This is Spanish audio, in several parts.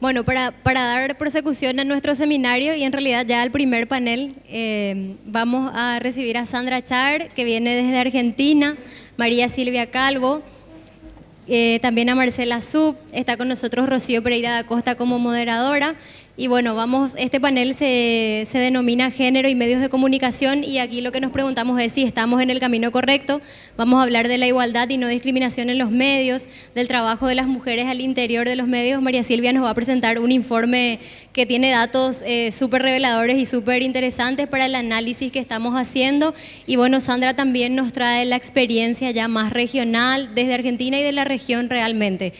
Bueno, para dar prosecución a nuestro seminario y en realidad ya al primer panel, vamos a recibir a Sandra Char, que viene desde Argentina, María Silvia Calvo, también a Marcela Sub, está con nosotros Rocío Pereira da Costa como moderadora. Y bueno, este panel se denomina Género y Medios de Comunicación, y aquí lo que nos preguntamos es si estamos en el camino correcto. Vamos a hablar de la igualdad y no discriminación en los medios, del trabajo de las mujeres al interior de los medios. María Silvia nos va a presentar un informe que tiene datos súper reveladores y súper interesantes para el análisis que estamos haciendo. Y bueno, Sandra también nos trae la experiencia ya más regional desde Argentina y de la región realmente.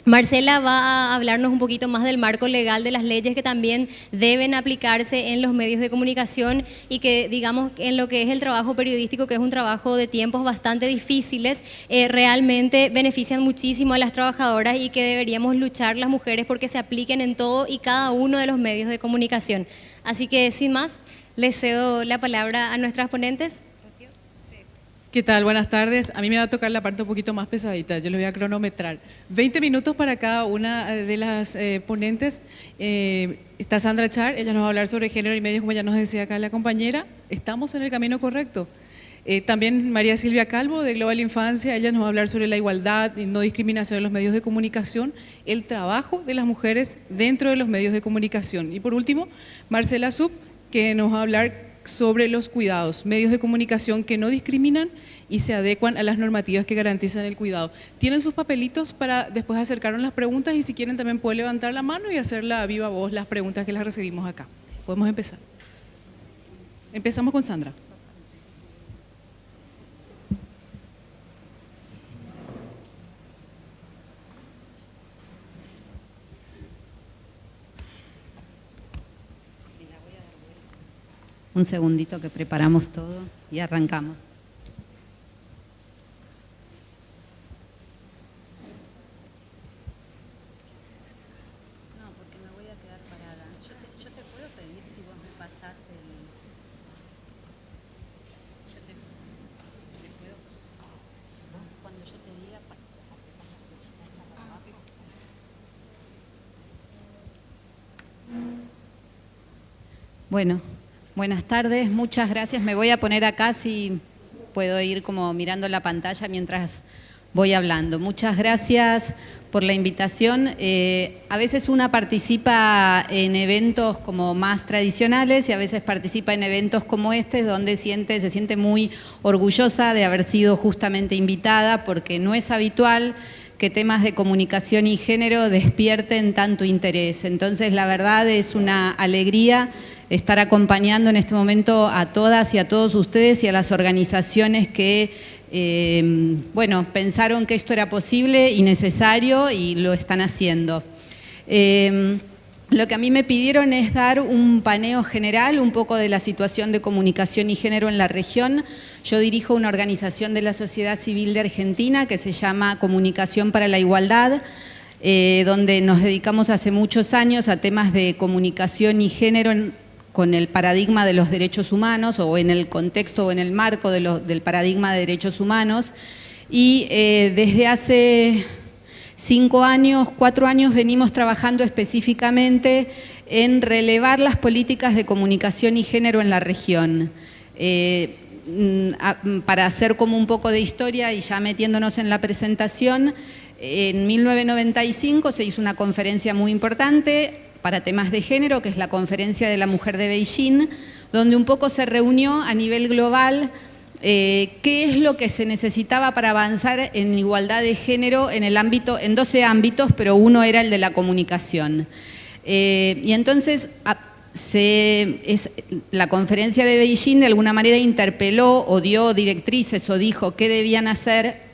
Marcela va a hablarnos un poquito más del marco legal, de las leyes que también deben aplicarse en los medios de comunicación y que, digamos, en lo que es el trabajo periodístico, que es un trabajo de tiempos bastante difíciles, realmente benefician muchísimo a las trabajadoras y que deberíamos luchar las mujeres porque se apliquen en todo y cada uno de los medios de comunicación. Así que, sin más, les cedo la palabra a nuestras ponentes. ¿Qué tal? Buenas tardes. A mí me va a tocar la parte un poquito más pesadita, yo les voy a cronometrar. 20 minutos para cada una de las ponentes. Está Sandra Char, ella nos va a hablar sobre género y medios, como ya nos decía acá la compañera. Estamos en el camino correcto. También María Silvia Calvo, de Global Infancia, ella nos va a hablar sobre la igualdad y no discriminación en los medios de comunicación, el trabajo de las mujeres dentro de los medios de comunicación. Y por último, Marcela Sub, que nos va a hablar sobre los cuidados, medios de comunicación que no discriminan y se adecuan a las normativas que garantizan el cuidado. Tienen sus papelitos para después acercarnos las preguntas y si quieren también pueden levantar la mano y hacerla a viva voz las preguntas que las recibimos acá. Podemos empezar. Empezamos con Sandra. Un segundito que preparamos todo y arrancamos. No, porque me voy a quedar parada. Yo te puedo pedir si vos me pasás el... Yo te puedo... Vos cuando yo te diga... Bueno. Buenas tardes, muchas gracias. Me voy a poner acá si puedo ir como mirando la pantalla mientras voy hablando. Muchas gracias por la invitación. A veces una participa en eventos como más tradicionales y a veces participa en eventos como este, donde se siente muy orgullosa de haber sido justamente invitada, porque no es habitual que temas de comunicación y género despierten tanto interés. Entonces, la verdad es una alegría estar acompañando en este momento a todas y a todos ustedes y a las organizaciones que, pensaron que esto era posible y necesario y lo están haciendo. Lo que a mí me pidieron es dar un paneo general, un poco de la situación de comunicación y género en la región. Yo dirijo una organización de la sociedad civil de Argentina que se llama Comunicación para la Igualdad, donde nos dedicamos hace muchos años a temas de comunicación y género con el paradigma de los derechos humanos o en el contexto o en el marco del paradigma de derechos humanos. Y desde hace 4 años venimos trabajando específicamente en relevar las políticas de comunicación y género en la región. Para hacer como un poco de historia y ya metiéndonos en la presentación, en 1995 se hizo una conferencia muy importante para temas de género, que es la Conferencia de la Mujer de Beijing, donde un poco se reunió a nivel global qué es lo que se necesitaba para avanzar en igualdad de género en 12 ámbitos, pero uno era el de la comunicación. Y entonces la conferencia de Beijing de alguna manera interpeló o dio directrices o dijo qué debían hacer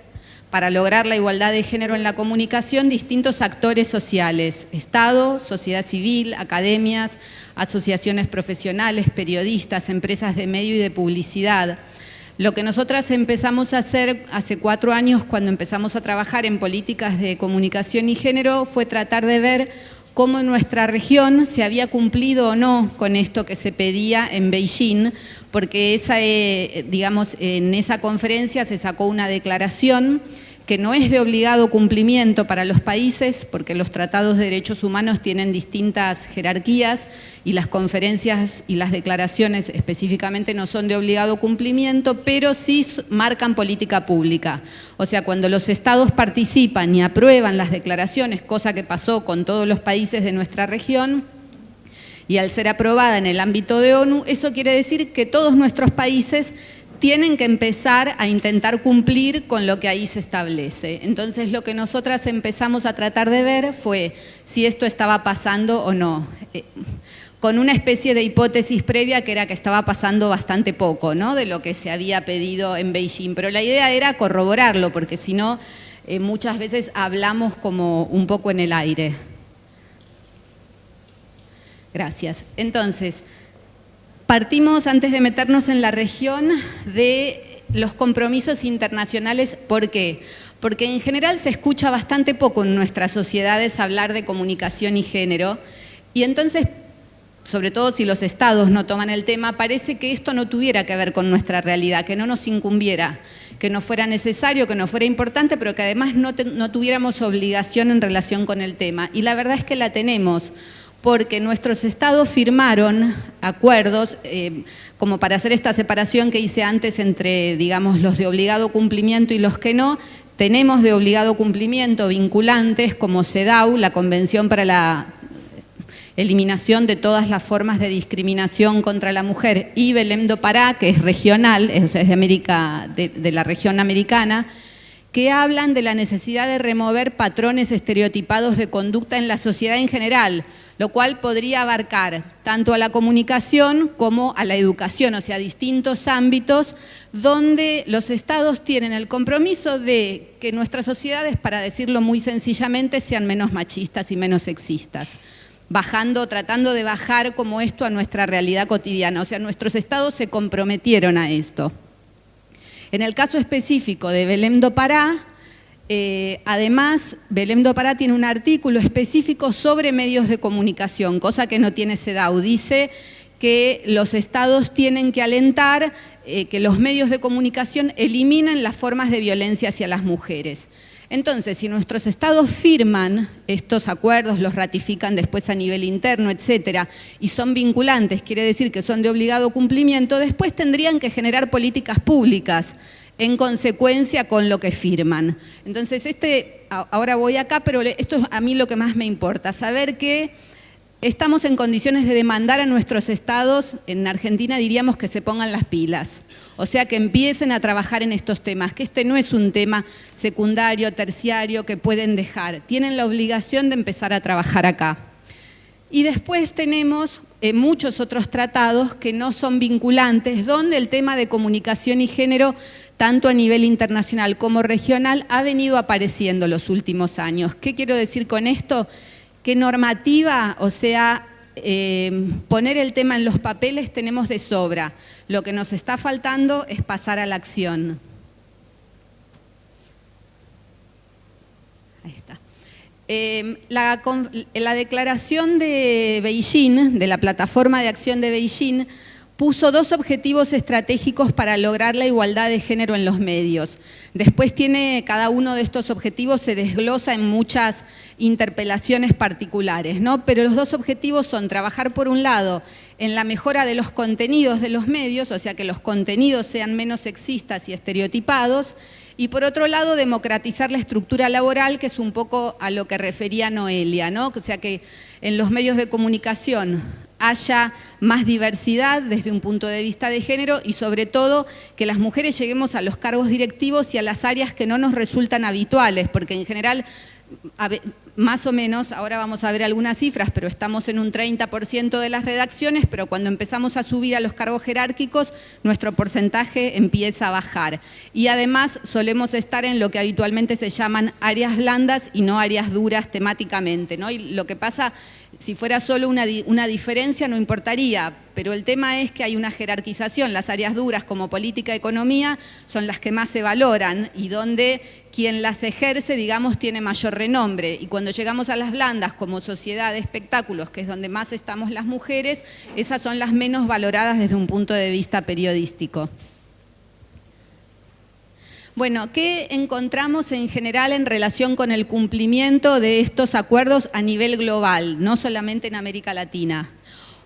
para lograr la igualdad de género en la comunicación distintos actores sociales: Estado, sociedad civil, academias, asociaciones profesionales, periodistas, empresas de medio y de publicidad. Lo que nosotras empezamos a hacer hace 4 años, cuando empezamos a trabajar en políticas de comunicación y género, fue tratar de ver cómo en nuestra región se había cumplido o no con esto que se pedía en Beijing, porque en esa conferencia se sacó una declaración que no es de obligado cumplimiento para los países, porque los tratados de derechos humanos tienen distintas jerarquías y las conferencias y las declaraciones específicamente no son de obligado cumplimiento, pero sí marcan política pública. O sea, cuando los estados participan y aprueban las declaraciones, cosa que pasó con todos los países de nuestra región, y al ser aprobada en el ámbito de ONU, eso quiere decir que todos nuestros países tienen que empezar a intentar cumplir con lo que ahí se establece. Entonces, lo que nosotras empezamos a tratar de ver fue si esto estaba pasando o no, con una especie de hipótesis previa que era que estaba pasando bastante poco, ¿no?, de lo que se había pedido en Beijing. Pero la idea era corroborarlo, porque si no, muchas veces hablamos como un poco en el aire. Gracias. Entonces, partimos, antes de meternos en la región, de los compromisos internacionales. ¿Por qué? Porque en general se escucha bastante poco en nuestras sociedades hablar de comunicación y género, y entonces, sobre todo si los estados no toman el tema, parece que esto no tuviera que ver con nuestra realidad, que no nos incumbiera, que no fuera necesario, que no fuera importante, pero que además no tuviéramos obligación en relación con el tema. Y la verdad es que la tenemos, porque nuestros estados firmaron acuerdos, como para hacer esta separación que hice antes entre, digamos, los de obligado cumplimiento y los que no. Tenemos de obligado cumplimiento vinculantes como CEDAW, la Convención para la Eliminación de todas las formas de discriminación contra la mujer, y Belém do Pará, que es regional, o sea, es de América, de la región americana, que hablan de la necesidad de remover patrones estereotipados de conducta en la sociedad en general, lo cual podría abarcar tanto a la comunicación como a la educación, o sea, distintos ámbitos donde los estados tienen el compromiso de que nuestras sociedades, para decirlo muy sencillamente, sean menos machistas y menos sexistas, tratando de bajar como esto a nuestra realidad cotidiana. O sea, nuestros estados se comprometieron a esto. En el caso específico de Belém do Pará, además, Belém do Pará tiene un artículo específico sobre medios de comunicación, cosa que no tiene CEDAW. Dice que los estados tienen que alentar que los medios de comunicación eliminen las formas de violencia hacia las mujeres. Entonces, si nuestros estados firman estos acuerdos, los ratifican después a nivel interno, etcétera, y son vinculantes, quiere decir que son de obligado cumplimiento, después tendrían que generar políticas públicas en consecuencia con lo que firman. Entonces, ahora voy acá, pero esto es a mí lo que más me importa, saber que estamos en condiciones de demandar a nuestros estados. En Argentina diríamos que se pongan las pilas, o sea, que empiecen a trabajar en estos temas, que este no es un tema secundario, terciario, que pueden dejar. Tienen la obligación de empezar a trabajar acá. Y después tenemos muchos otros tratados que no son vinculantes, donde el tema de comunicación y género, tanto a nivel internacional como regional, ha venido apareciendo los últimos años. ¿Qué quiero decir con esto? Que normativa, o sea, poner el tema en los papeles tenemos de sobra. Lo que nos está faltando es pasar a la acción. Ahí está. La declaración de Beijing, de la Plataforma de Acción de Beijing, puso 2 objetivos estratégicos para lograr la igualdad de género en los medios. Después cada uno de estos objetivos se desglosa en muchas interpelaciones particulares, ¿no? Pero los 2 objetivos son trabajar, por un lado, en la mejora de los contenidos de los medios, o sea, que los contenidos sean menos sexistas y estereotipados, y por otro lado, democratizar la estructura laboral, que es un poco a lo que refería Noelia, ¿no? O sea, que en los medios de comunicación haya más diversidad desde un punto de vista de género, y sobre todo que las mujeres lleguemos a los cargos directivos y a las áreas que no nos resultan habituales, porque en general, más o menos, ahora vamos a ver algunas cifras, pero estamos en un 30% de las redacciones, pero cuando empezamos a subir a los cargos jerárquicos, nuestro porcentaje empieza a bajar. Y además solemos estar en lo que habitualmente se llaman áreas blandas y no áreas duras temáticamente, ¿no? Y lo que pasa, si fuera solo una diferencia no importaría, pero el tema es que hay una jerarquización. Las áreas duras, como política, economía, son las que más se valoran y donde quien las ejerce, digamos, tiene mayor renombre. Y cuando llegamos a las blandas, como sociedad de espectáculos, que es donde más estamos las mujeres, esas son las menos valoradas desde un punto de vista periodístico. Bueno, ¿qué encontramos en general en relación con el cumplimiento de estos acuerdos a nivel global, no solamente en América Latina?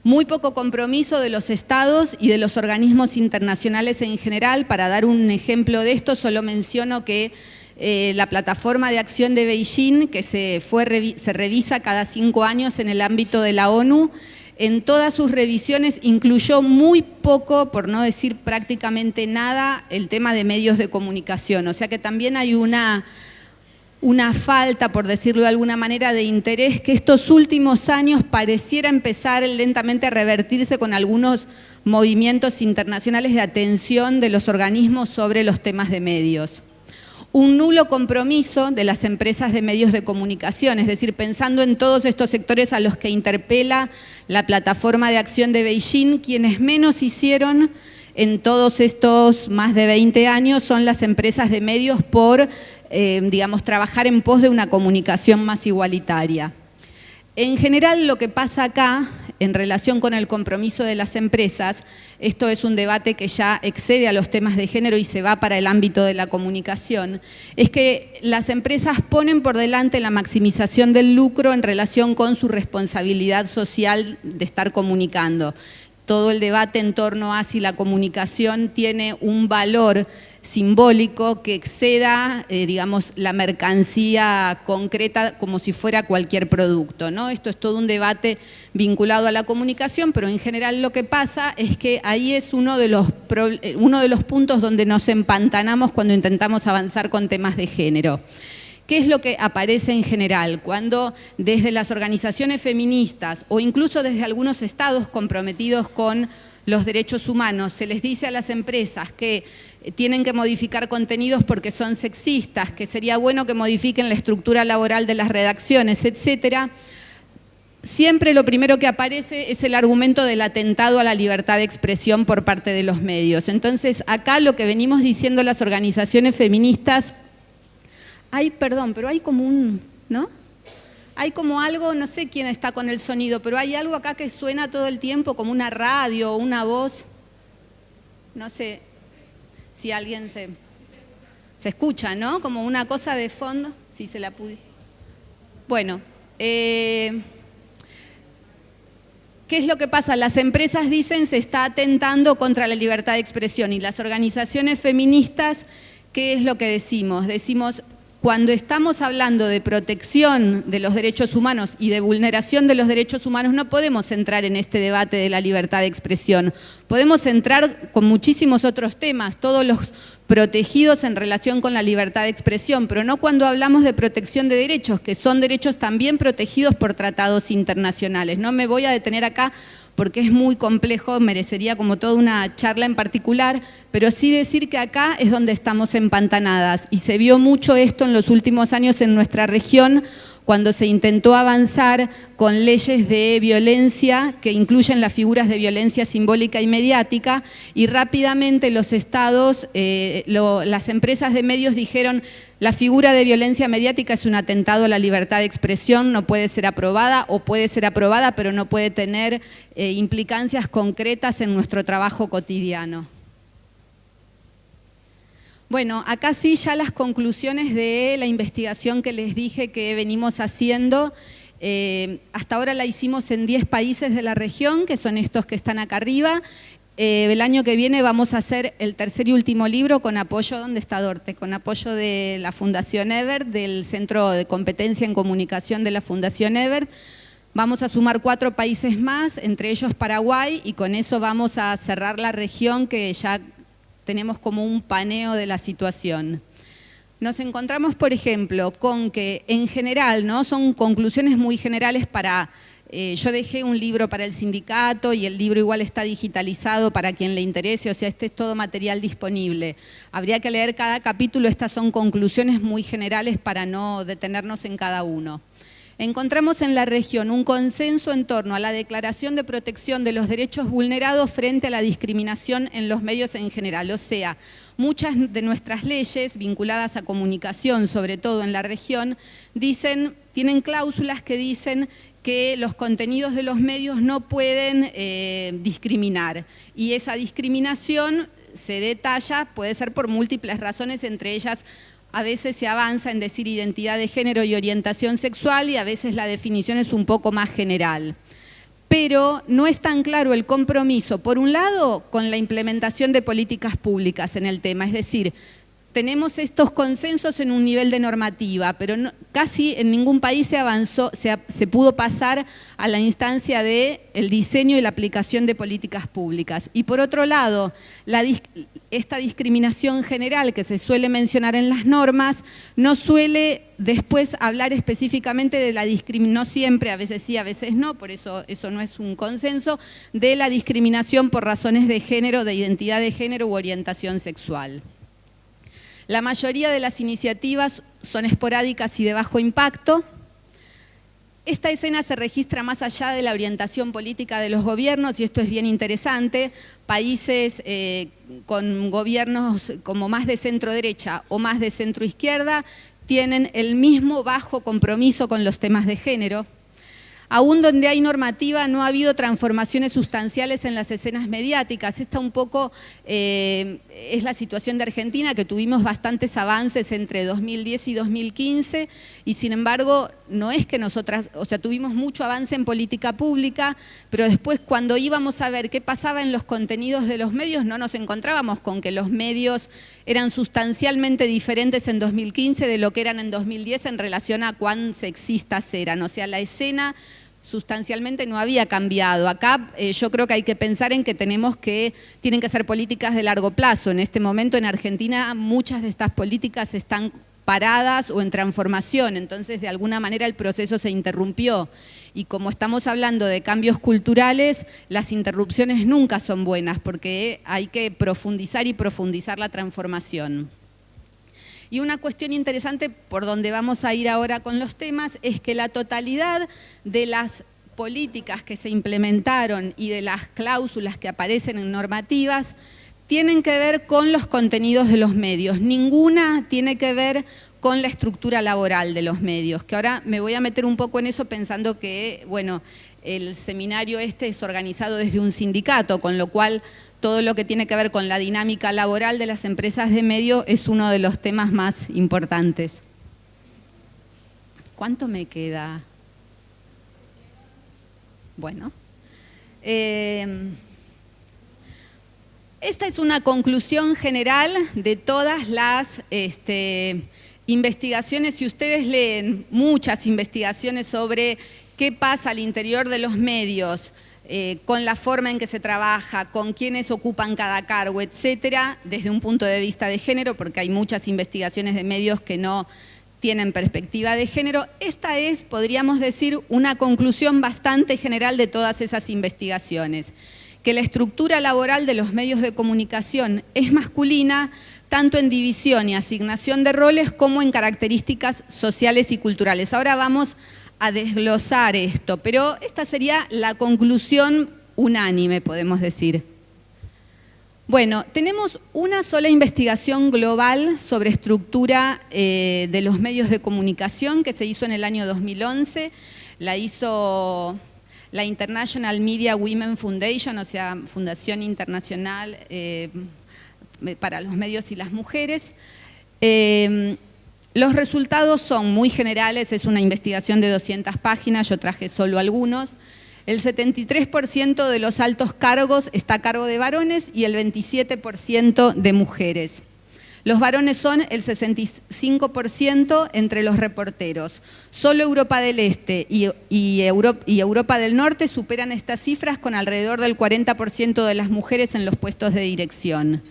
Muy poco compromiso de los estados y de los organismos internacionales en general. Para dar un ejemplo de esto, solo menciono que la plataforma de acción de Beijing, que se revisa cada 5 años en el ámbito de la ONU, en todas sus revisiones incluyó muy poco, por no decir prácticamente nada, el tema de medios de comunicación. O sea que también hay una falta, por decirlo de alguna manera, de interés que estos últimos años pareciera empezar lentamente a revertirse con algunos movimientos internacionales de atención de los organismos sobre los temas de medios. Un nulo compromiso de las empresas de medios de comunicación, es decir, pensando en todos estos sectores a los que interpela la plataforma de acción de Beijing, quienes menos hicieron en todos estos más de 20 años son las empresas de medios por, digamos, trabajar en pos de una comunicación más igualitaria. En general, lo que pasa acá, en relación con el compromiso de las empresas, esto es un debate que ya excede a los temas de género y se va para el ámbito de la comunicación, es que las empresas ponen por delante la maximización del lucro en relación con su responsabilidad social de estar comunicando. Todo el debate en torno a si la comunicación tiene un valor simbólico que exceda, digamos, la mercancía concreta como si fuera cualquier producto, ¿no? Esto es todo un debate vinculado a la comunicación, pero en general lo que pasa es que ahí es uno de los puntos donde nos empantanamos cuando intentamos avanzar con temas de género. ¿Qué es lo que aparece en general? Cuando desde las organizaciones feministas o incluso desde algunos estados comprometidos con los derechos humanos se les dice a las empresas que tienen que modificar contenidos porque son sexistas, que sería bueno que modifiquen la estructura laboral de las redacciones, etcétera, siempre lo primero que aparece es el argumento del atentado a la libertad de expresión por parte de los medios. Entonces, acá lo que venimos diciendo las organizaciones feministas, pero hay como ¿no? Hay como algo, no sé quién está con el sonido, pero hay algo acá que suena todo el tiempo, como una radio o una voz. No sé si alguien se escucha, ¿no? Como una cosa de fondo, si se la pude. Bueno, ¿qué es lo que pasa? Las empresas dicen se está atentando contra la libertad de expresión y las organizaciones feministas, ¿qué es lo que decimos? Decimos, cuando estamos hablando de protección de los derechos humanos y de vulneración de los derechos humanos, no podemos entrar en este debate de la libertad de expresión. Podemos entrar con muchísimos otros temas, todos los protegidos en relación con la libertad de expresión, pero no cuando hablamos de protección de derechos, que son derechos también protegidos por tratados internacionales. No me voy a detener acá porque es muy complejo, merecería como toda una charla en particular, pero sí decir que acá es donde estamos empantanadas y se vio mucho esto en los últimos años en nuestra región cuando se intentó avanzar con leyes de violencia que incluyen las figuras de violencia simbólica y mediática y rápidamente los estados, las empresas de medios dijeron la figura de violencia mediática es un atentado a la libertad de expresión, no puede ser aprobada o puede ser aprobada pero no puede tener implicancias concretas en nuestro trabajo cotidiano. Bueno, acá sí ya las conclusiones de la investigación que les dije que venimos haciendo. Hasta ahora la hicimos en 10 países de la región, que son estos que están acá arriba. El año que viene vamos a hacer el tercer y último libro con apoyo, ¿dónde está Dorte? Con apoyo de la Fundación Ebert, del Centro de Competencia en Comunicación de la Fundación Ebert. Vamos a sumar 4 países más, entre ellos Paraguay, y con eso vamos a cerrar la región que ya tenemos como un paneo de la situación. Nos encontramos, por ejemplo, con que en general, ¿no? Son conclusiones muy generales para... yo dejé un libro para el sindicato y el libro igual está digitalizado para quien le interese, o sea, este es todo material disponible. Habría que leer cada capítulo, estas son conclusiones muy generales para no detenernos en cada uno. Encontramos en la región un consenso en torno a la declaración de protección de los derechos vulnerados frente a la discriminación en los medios en general. O sea, muchas de nuestras leyes vinculadas a comunicación, sobre todo en la región, tienen cláusulas que dicen que los contenidos de los medios no pueden discriminar. Y esa discriminación se detalla puede ser por múltiples razones, entre ellas a veces se avanza en decir identidad de género y orientación sexual y a veces la definición es un poco más general. Pero no es tan claro el compromiso, por un lado, con la implementación de políticas públicas en el tema, es decir, tenemos estos consensos en un nivel de normativa, pero casi en ningún país se avanzó, se pudo pasar a la instancia del diseño y la aplicación de políticas públicas. Y por otro lado, esta discriminación general que se suele mencionar en las normas no suele después hablar específicamente de la discriminación, no siempre, a veces sí, a veces no, por eso no es un consenso, de la discriminación por razones de género, de identidad de género u orientación sexual. La mayoría de las iniciativas son esporádicas y de bajo impacto. Esta escena se registra más allá de la orientación política de los gobiernos y esto es bien interesante. Países con gobiernos como más de centro derecha o más de centro izquierda tienen el mismo bajo compromiso con los temas de género. Aún donde hay normativa no ha habido transformaciones sustanciales en las escenas mediáticas. Esta un poco es la situación de Argentina, que tuvimos bastantes avances entre 2010 y 2015 y sin embargo no es que nosotras, o sea, tuvimos mucho avance en política pública, pero después cuando íbamos a ver qué pasaba en los contenidos de los medios no nos encontrábamos con que los medios eran sustancialmente diferentes en 2015 de lo que eran en 2010 en relación a cuán sexistas eran, o sea, la escena sustancialmente no había cambiado. Acá yo creo que hay que pensar en que tienen que ser políticas de largo plazo. En este momento en Argentina muchas de estas políticas están paradas o en transformación, entonces de alguna manera el proceso se interrumpió. Y como estamos hablando de cambios culturales, las interrupciones nunca son buenas porque hay que profundizar y profundizar la transformación. Y una cuestión interesante por donde vamos a ir ahora con los temas es que la totalidad de las políticas que se implementaron y de las cláusulas que aparecen en normativas tienen que ver con los contenidos de los medios. Ninguna tiene que ver con la estructura laboral de los medios, que ahora me voy a meter un poco en eso pensando que, bueno, el seminario este es organizado desde un sindicato, con lo cual todo lo que tiene que ver con la dinámica laboral de las empresas de medio es uno de los temas más importantes. ¿Cuánto me queda? Bueno. Esta es una conclusión general de todas las investigaciones. Si ustedes leen muchas investigaciones sobre qué pasa al interior de los medios, con la forma en que se trabaja, con quiénes ocupan cada cargo, etcétera, desde un punto de vista de género, porque hay muchas investigaciones de medios que no tienen perspectiva de género. Esta es, podríamos decir, una conclusión bastante general de todas esas investigaciones, que la estructura laboral de los medios de comunicación es masculina, tanto en división y asignación de roles como en características sociales y culturales. Ahora vamos a desglosar esto, pero esta sería la conclusión unánime, podemos decir. Bueno, tenemos una sola investigación global sobre estructura de los medios de comunicación que se hizo en el año 2011, la hizo la International Media Women Foundation, o sea, Fundación Internacional para los Medios y las Mujeres. Los resultados son muy generales, es una investigación de 200 páginas, yo traje solo algunos. El 73% de los altos cargos está a cargo de varones y el 27% de mujeres. Los varones son el 65% entre los reporteros. Solo Europa del Este y Europa del Norte superan estas cifras con alrededor del 40% de las mujeres en los puestos de dirección.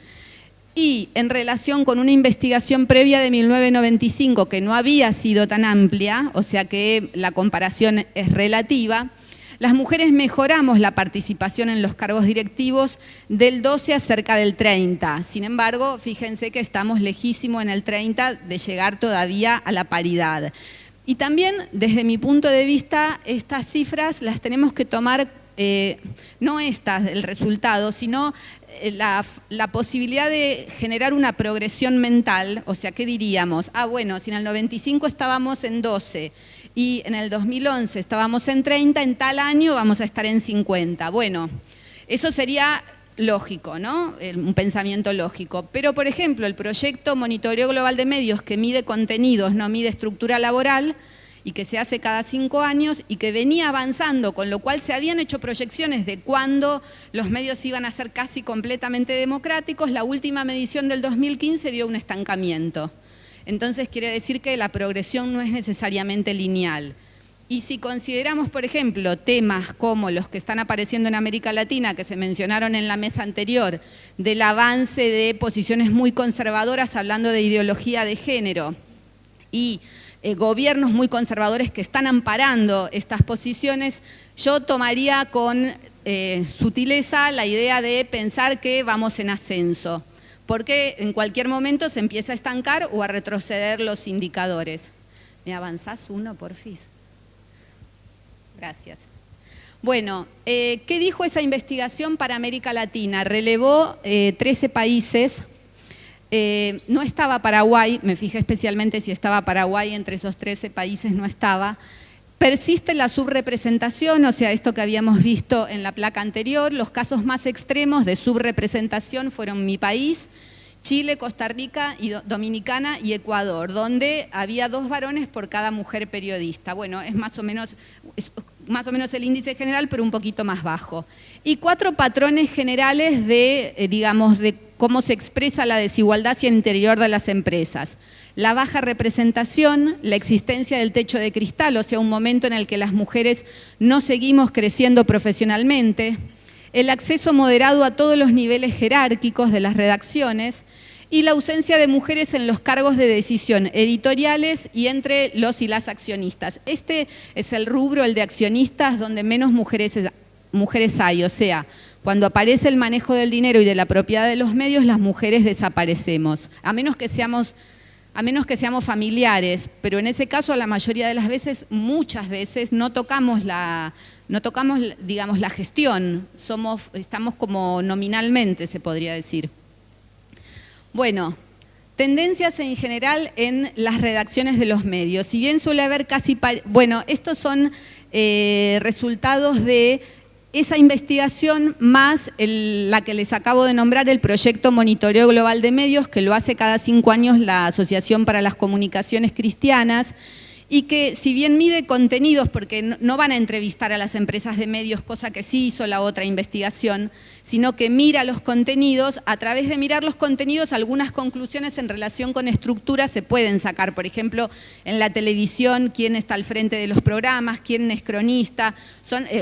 Y en relación con una investigación previa de 1995 que no había sido tan amplia, o sea que la comparación es relativa, las mujeres mejoramos la participación en los cargos directivos del 12 a cerca del 30. Sin embargo, fíjense que estamos lejísimos en el 30 de llegar todavía a la paridad. Y también, desde mi punto de vista, estas cifras las tenemos que tomar, no estas, el resultado, sino la posibilidad de generar una progresión mental. O sea, ¿qué diríamos? Ah, bueno, si en el 95 estábamos en 12 y en el 2011 estábamos en 30, en tal año vamos a estar en 50. Bueno, eso sería lógico, ¿no? Un pensamiento lógico. Pero, por ejemplo, el proyecto Monitoreo Global de Medios, que mide contenidos, no mide estructura laboral, y que se hace cada 5 años y que venía avanzando, con lo cual se habían hecho proyecciones de cuándo los medios iban a ser casi completamente democráticos. La última medición del 2015 dio un estancamiento. Entonces quiere decir que la progresión no es necesariamente lineal. Y si consideramos, por ejemplo, temas como los que están apareciendo en América Latina, que se mencionaron en la mesa anterior, del avance de posiciones muy conservadoras hablando de ideología de género y gobiernos muy conservadores que están amparando estas posiciones, yo tomaría con sutileza la idea de pensar que vamos en ascenso, porque en cualquier momento se empieza a estancar o a retroceder los indicadores. ¿Me avanzás uno, porfis? Gracias. Bueno, ¿qué dijo esa investigación para América Latina? Relevó 13 países. No estaba Paraguay, me fijé especialmente si estaba Paraguay, entre esos 13 países no estaba. Persiste la subrepresentación, o sea, esto que habíamos visto en la placa anterior. Los casos más extremos de subrepresentación fueron mi país, Chile, Costa Rica, Dominicana y Ecuador, donde había 2 varones por cada mujer periodista. Bueno, es más o menos el índice general, pero un poquito más bajo. Y 4 patrones generales de, digamos, de cómo se expresa la desigualdad hacia el interior de las empresas. La baja representación, la existencia del techo de cristal, o sea, un momento en el que las mujeres no seguimos creciendo profesionalmente, el acceso moderado a todos los niveles jerárquicos de las redacciones y la ausencia de mujeres en los cargos de decisión editoriales y entre los y las accionistas. Este es el rubro, el de accionistas, donde menos mujeres hay, o sea, cuando aparece el manejo del dinero y de la propiedad de los medios, las mujeres desaparecemos, a menos que seamos familiares, pero en ese caso la mayoría de las veces, muchas veces, no tocamos digamos, la gestión, estamos como nominalmente, se podría decir. Bueno, tendencias en general en las redacciones de los medios. Si bien suele haber bueno, estos son resultados de esa investigación más la que les acabo de nombrar, el proyecto Monitoreo Global de Medios, que lo hace cada 5 años la Asociación para las Comunicaciones Cristianas, y que si bien mide contenidos, porque no van a entrevistar a las empresas de medios, cosa que sí hizo la otra investigación, sino que mira los contenidos, a través de mirar los contenidos algunas conclusiones en relación con estructuras se pueden sacar. Por ejemplo, en la televisión, quién está al frente de los programas, quién es cronista,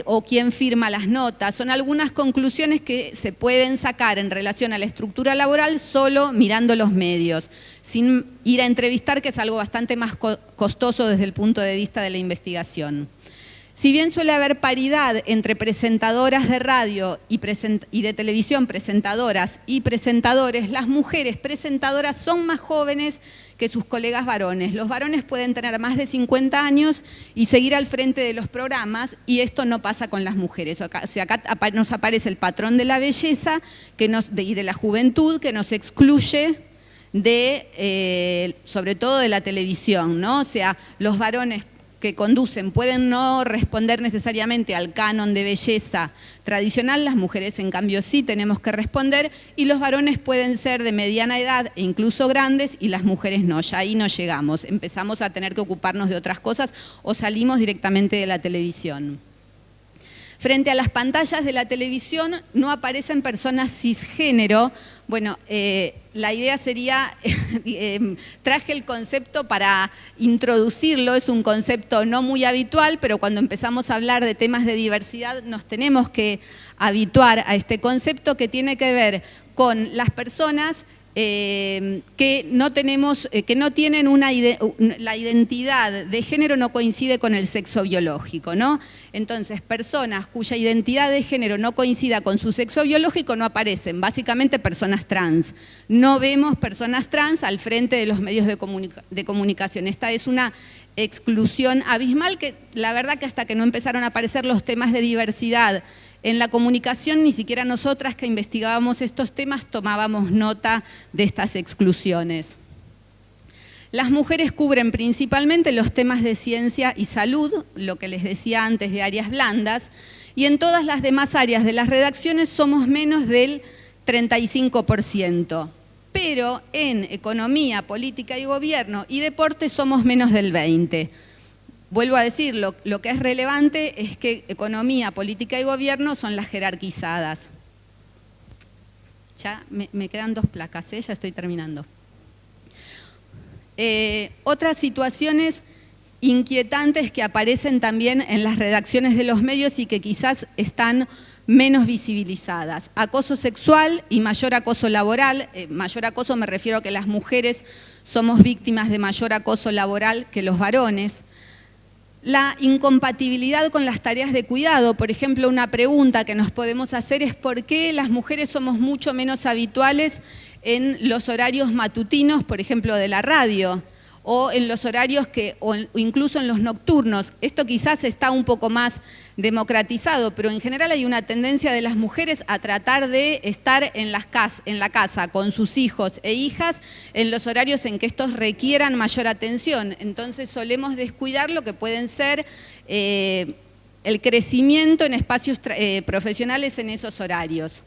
o quién firma las notas. Son algunas conclusiones que se pueden sacar en relación a la estructura laboral solo mirando los medios, sin ir a entrevistar, que es algo bastante más costoso desde el punto de vista de la investigación. Si bien suele haber paridad entre presentadoras de radio y de televisión, presentadoras y presentadores, las mujeres presentadoras son más jóvenes que sus colegas varones. Los varones pueden tener más de 50 años y seguir al frente de los programas, y esto no pasa con las mujeres. O sea, acá nos aparece el patrón de la belleza y de la juventud que nos excluye sobre todo de la televisión, ¿no? O sea, los varones que conducen pueden no responder necesariamente al canon de belleza tradicional, las mujeres en cambio sí tenemos que responder, y los varones pueden ser de mediana edad e incluso grandes y las mujeres no, ya ahí no llegamos, empezamos a tener que ocuparnos de otras cosas o salimos directamente de la televisión. Frente a las pantallas de la televisión no aparecen personas cisgénero. Bueno, la idea sería, traje el concepto para introducirlo, es un concepto no muy habitual, pero cuando empezamos a hablar de temas de diversidad nos tenemos que habituar a este concepto que tiene que ver con las personas que no tienen la identidad de género no coincide con el sexo biológico, ¿no? Entonces, personas cuya identidad de género no coincida con su sexo biológico no aparecen, básicamente personas trans. No vemos personas trans al frente de los medios de comunicación. Esta es una exclusión abismal que la verdad que hasta que no empezaron a aparecer los temas de diversidad en la comunicación, ni siquiera nosotras que investigábamos estos temas tomábamos nota de estas exclusiones. Las mujeres cubren principalmente los temas de ciencia y salud, lo que les decía antes de áreas blandas, y en todas las demás áreas de las redacciones somos menos del 35%. Pero en economía, política y gobierno y deporte somos menos del 20%. Vuelvo a decir, lo que es relevante es que economía, política y gobierno son las jerarquizadas. Ya me quedan 2 placas, ya estoy terminando. Otras situaciones inquietantes que aparecen también en las redacciones de los medios y que quizás están menos visibilizadas. Acoso sexual y mayor acoso laboral. Mayor acoso me refiero a que las mujeres somos víctimas de mayor acoso laboral que los varones. La incompatibilidad con las tareas de cuidado, por ejemplo, una pregunta que nos podemos hacer es ¿por qué las mujeres somos mucho menos habituales en los horarios matutinos, por ejemplo, de la radio? O en los horarios o incluso en los nocturnos. Esto quizás está un poco más democratizado, pero en general hay una tendencia de las mujeres a tratar de estar en la casa con sus hijos e hijas en los horarios en que estos requieran mayor atención. Entonces solemos descuidar lo que pueden ser el crecimiento en espacios profesionales en esos horarios.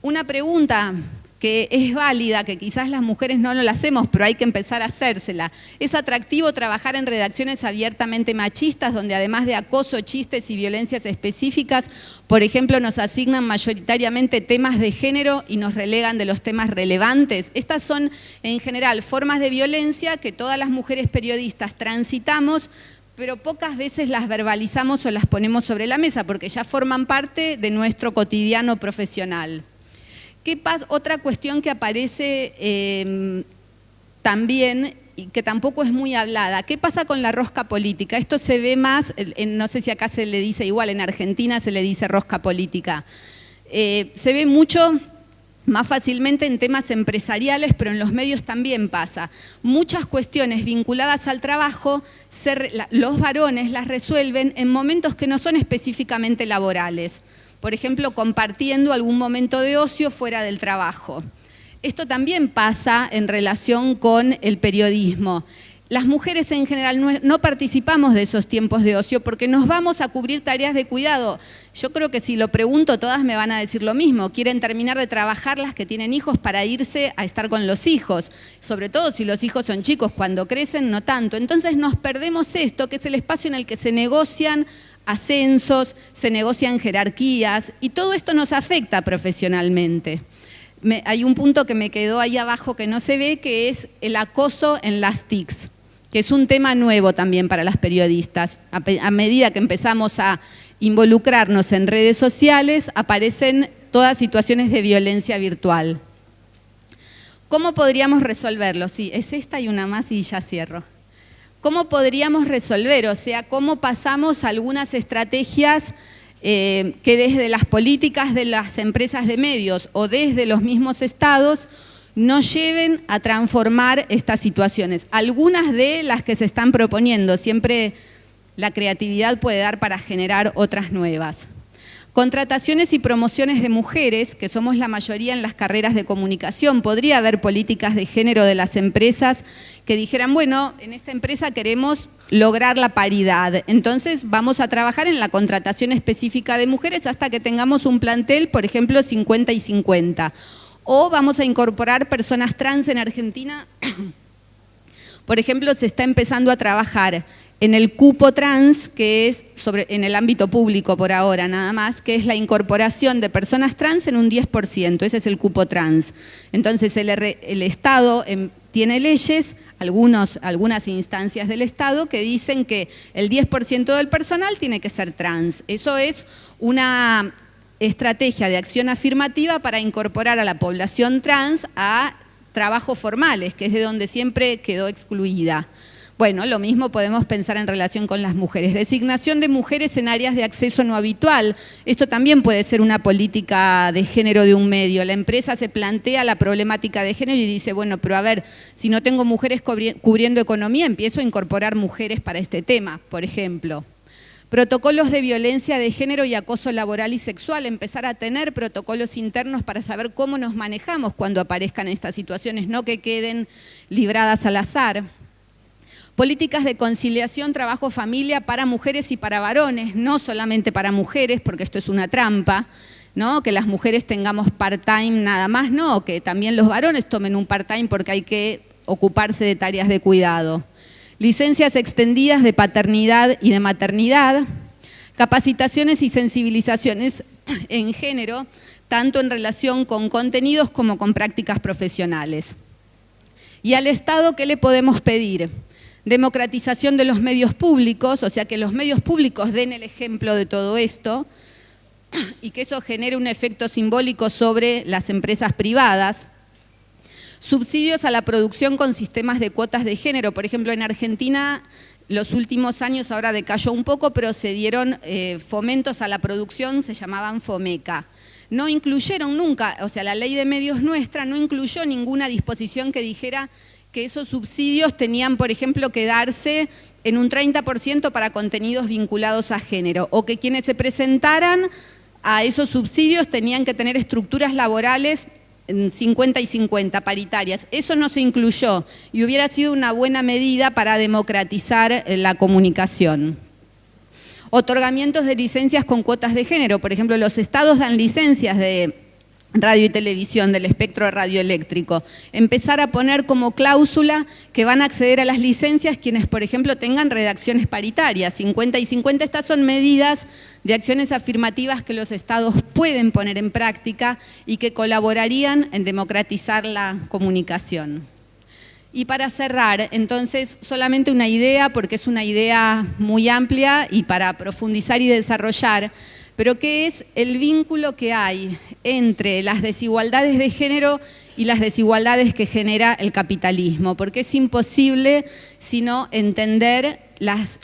Una pregunta que es válida, que quizás las mujeres no la hacemos, pero hay que empezar a hacérsela. ¿Es atractivo trabajar en redacciones abiertamente machistas, donde además de acoso, chistes y violencias específicas, por ejemplo, nos asignan mayoritariamente temas de género y nos relegan de los temas relevantes? Estas son, en general, formas de violencia que todas las mujeres periodistas transitamos, pero pocas veces las verbalizamos o las ponemos sobre la mesa, porque ya forman parte de nuestro cotidiano profesional. Otra cuestión que aparece también y que tampoco es muy hablada, ¿qué pasa con la rosca política? Esto se ve más, no sé si acá se le dice igual, en Argentina se le dice rosca política. Se ve mucho más fácilmente en temas empresariales, pero en los medios también pasa. Muchas cuestiones vinculadas al trabajo, los varones las resuelven en momentos que no son específicamente laborales. Por ejemplo, compartiendo algún momento de ocio fuera del trabajo. Esto también pasa en relación con el periodismo. Las mujeres en general no participamos de esos tiempos de ocio porque nos vamos a cubrir tareas de cuidado. Yo creo que si lo pregunto, todas me van a decir lo mismo. Quieren terminar de trabajar las que tienen hijos para irse a estar con los hijos. Sobre todo si los hijos son chicos, cuando crecen no tanto. Entonces nos perdemos esto, que es el espacio en el que se negocian ascensos, se negocian jerarquías y todo esto nos afecta profesionalmente. Hay un punto que me quedó ahí abajo que no se ve, que es el acoso en las TICs, que es un tema nuevo también para las periodistas. A medida que empezamos a involucrarnos en redes sociales, aparecen todas situaciones de violencia virtual. ¿Cómo podríamos resolverlo? Sí, es esta y una más y ya cierro. ¿Cómo podríamos resolver? O sea, ¿cómo pasamos algunas estrategias que desde las políticas de las empresas de medios o desde los mismos estados nos lleven a transformar estas situaciones? Algunas de las que se están proponiendo, siempre la creatividad puede dar para generar otras nuevas. Contrataciones y promociones de mujeres, que somos la mayoría en las carreras de comunicación. Podría haber políticas de género de las empresas que dijeran, bueno, en esta empresa queremos lograr la paridad, entonces vamos a trabajar en la contratación específica de mujeres hasta que tengamos un plantel, por ejemplo, 50 y 50. O vamos a incorporar personas trans en Argentina. Por ejemplo, se está empezando a trabajar en el cupo trans, que es en el ámbito público por ahora nada más, que es la incorporación de personas trans en un 10%, ese es el cupo trans. Entonces el Estado tiene leyes, algunas instancias del Estado que dicen que el 10% del personal tiene que ser trans. Eso es una estrategia de acción afirmativa para incorporar a la población trans a trabajos formales, que es de donde siempre quedó excluida. Bueno, lo mismo podemos pensar en relación con las mujeres. Designación de mujeres en áreas de acceso no habitual. Esto también puede ser una política de género de un medio. La empresa se plantea la problemática de género y dice, bueno, pero a ver, si no tengo mujeres cubriendo economía, empiezo a incorporar mujeres para este tema, por ejemplo. Protocolos de violencia de género y acoso laboral y sexual. Empezar a tener protocolos internos para saber cómo nos manejamos cuando aparezcan estas situaciones, no que queden libradas al azar. Políticas de conciliación, trabajo, familia para mujeres y para varones, no solamente para mujeres, porque esto es una trampa, ¿no? Que las mujeres tengamos part-time nada más, no, que también los varones tomen un part-time porque hay que ocuparse de tareas de cuidado. Licencias extendidas de paternidad y de maternidad, capacitaciones y sensibilizaciones en género, tanto en relación con contenidos como con prácticas profesionales. ¿Y al Estado qué le podemos pedir? Democratización de los medios públicos, o sea, que los medios públicos den el ejemplo de todo esto y que eso genere un efecto simbólico sobre las empresas privadas. Subsidios a la producción con sistemas de cuotas de género. Por ejemplo, en Argentina, los últimos años ahora decayó un poco, pero se dieron fomentos a la producción, se llamaban FOMECA. No incluyeron nunca, o sea, la ley de medios nuestra no incluyó ninguna disposición que dijera que esos subsidios tenían, por ejemplo, que darse en un 30% para contenidos vinculados a género, o que quienes se presentaran a esos subsidios tenían que tener estructuras laborales 50 y 50, paritarias. Eso no se incluyó y hubiera sido una buena medida para democratizar la comunicación. Otorgamientos de licencias con cuotas de género. Por ejemplo, los estados dan licencias de radio y televisión, del espectro radioeléctrico. Empezar a poner como cláusula que van a acceder a las licencias quienes, por ejemplo, tengan redacciones paritarias. 50 y 50, estas son medidas de acciones afirmativas que los estados pueden poner en práctica y que colaborarían en democratizar la comunicación. Y para cerrar, entonces, solamente una idea, porque es una idea muy amplia y para profundizar y desarrollar, pero ¿qué es el vínculo que hay entre las desigualdades de género y las desigualdades que genera el capitalismo? Porque es imposible sino entender las,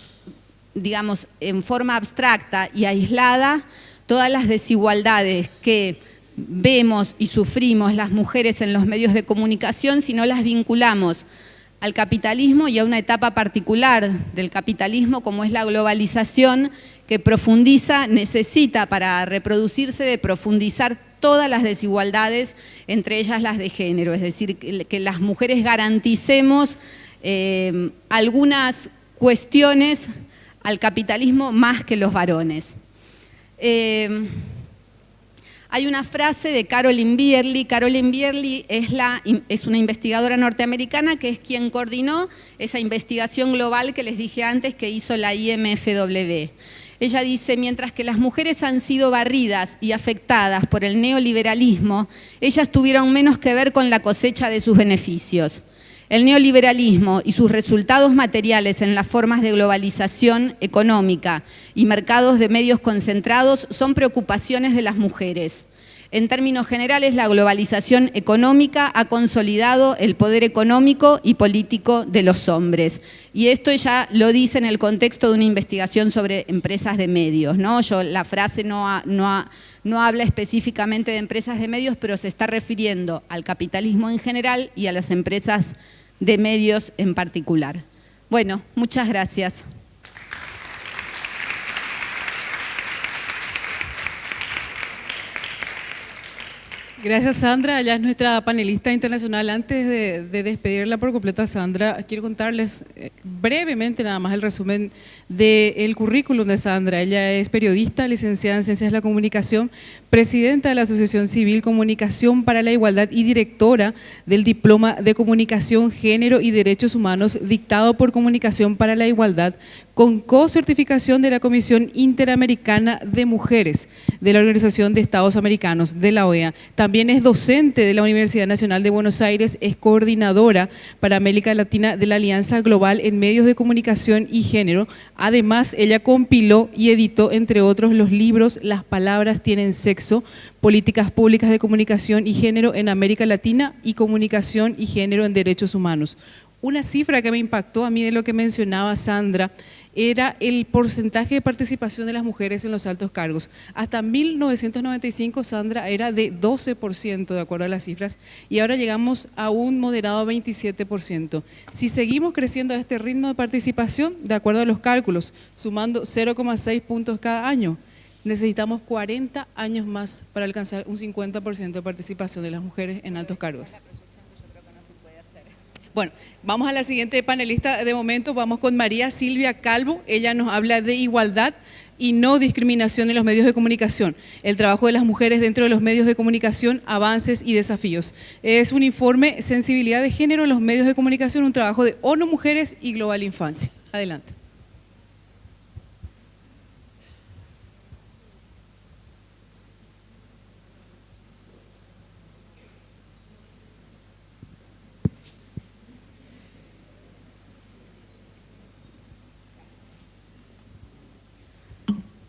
digamos, en forma abstracta y aislada, todas las desigualdades que vemos y sufrimos las mujeres en los medios de comunicación si no las vinculamos al capitalismo y a una etapa particular del capitalismo como es la globalización, que profundiza, necesita para reproducirse de profundizar todas las desigualdades, entre ellas las de género, es decir, que las mujeres garanticemos algunas cuestiones al capitalismo más que los varones. Hay una frase de Carolyn Bierly. Carolyn Bierly es una investigadora norteamericana que es quien coordinó esa investigación global que les dije antes que hizo la IMFW. Ella dice, mientras que las mujeres han sido barridas y afectadas por el neoliberalismo, ellas tuvieron menos que ver con la cosecha de sus beneficios. El neoliberalismo y sus resultados materiales en las formas de globalización económica y mercados de medios concentrados son preocupaciones de las mujeres. En términos generales, la globalización económica ha consolidado el poder económico y político de los hombres. Y esto ella lo dice en el contexto de una investigación sobre empresas de medios, ¿no? La frase no habla específicamente de empresas de medios, pero se está refiriendo al capitalismo en general y a las empresas de medios en particular. Bueno, muchas gracias. Gracias, Sandra. Ella es nuestra panelista internacional. Antes de despedirla por completo a Sandra, quiero contarles brevemente nada más el resumen del currículum de Sandra. Ella es periodista, licenciada en Ciencias de la Comunicación, presidenta de la Asociación Civil Comunicación para la Igualdad y directora del Diploma de Comunicación, Género y Derechos Humanos dictado por Comunicación para la Igualdad, con co-certificación de la Comisión Interamericana de Mujeres de la Organización de Estados Americanos, de la OEA. También es docente de la Universidad Nacional de Buenos Aires, es coordinadora para América Latina de la Alianza Global en Medios de Comunicación y Género. Además, ella compiló y editó, entre otros, los libros Las palabras tienen sexo, Políticas Públicas de Comunicación y Género en América Latina y Comunicación y Género en Derechos Humanos. Una cifra que me impactó a mí de lo que mencionaba Sandra era el porcentaje de participación de las mujeres en los altos cargos. Hasta 1995, Sandra, era de 12%, de acuerdo a las cifras, y ahora llegamos a un moderado 27%. Si seguimos creciendo a este ritmo de participación, de acuerdo a los cálculos, sumando 0,6 puntos cada año, necesitamos 40 años más para alcanzar un 50% de participación de las mujeres en altos cargos. Bueno, vamos a la siguiente panelista de momento, vamos con María Silvia Calvo. Ella nos habla de igualdad y no discriminación en los medios de comunicación, el trabajo de las mujeres dentro de los medios de comunicación, avances y desafíos. Es un informe Sensibilidad de Género en los medios de comunicación, un trabajo de ONU Mujeres y Global Infancia. Adelante.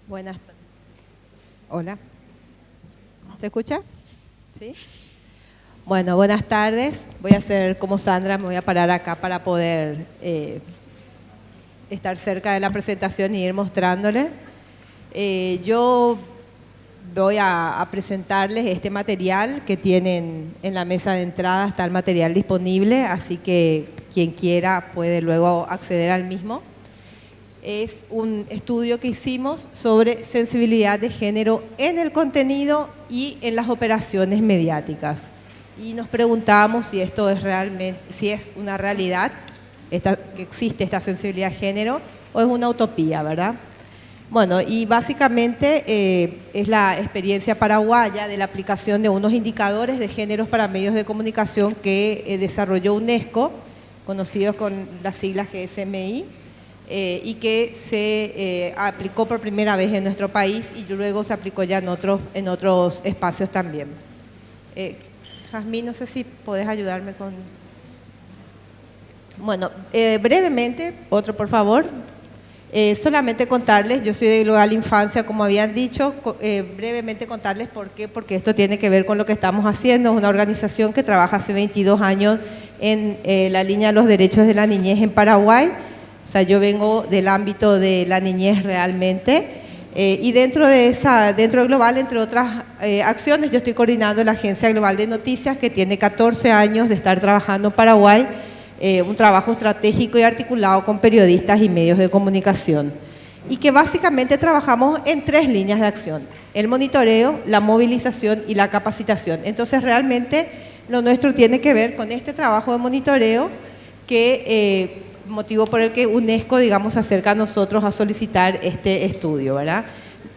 Buenas tardes. Hola. ¿Se escucha? ¿Sí? Bueno, buenas tardes. Voy a hacer como Sandra, me voy a parar acá para poder estar cerca de la presentación y ir mostrándoles. Yo voy a presentarles este material que tienen en la mesa de entrada, está el material disponible, así que quien quiera puede luego acceder al mismo. Es un estudio que hicimos sobre sensibilidad de género en el contenido y en las operaciones mediáticas. Y nos preguntamos si esto es realmente, si es una realidad, que existe esta sensibilidad de género, o es una utopía, ¿verdad? Bueno, y básicamente es la experiencia paraguaya de la aplicación de unos indicadores de géneros para medios de comunicación que desarrolló UNESCO, conocidos con las siglas GSMI, y que se aplicó por primera vez en nuestro país y luego se aplicó ya en otros espacios también. Jazmín, no sé si podés ayudarme con... Bueno, brevemente, otro por favor. Solamente contarles, yo soy de Global Infancia, como habían dicho, brevemente contarles por qué, porque esto tiene que ver con lo que estamos haciendo. Es una organización que trabaja hace 22 años en la línea de los derechos de la niñez en Paraguay. O sea, yo vengo del ámbito de la niñez realmente, y dentro de Global, entre otras acciones, yo estoy coordinando la Agencia Global de Noticias, que tiene 14 años de estar trabajando en Paraguay, un trabajo estratégico y articulado con periodistas y medios de comunicación, y que básicamente trabajamos en 3 líneas de acción: el monitoreo, la movilización y la capacitación. Entonces, realmente, lo nuestro tiene que ver con este trabajo de monitoreo que... motivo por el que UNESCO, digamos, se acerca a nosotros a solicitar este estudio, ¿verdad?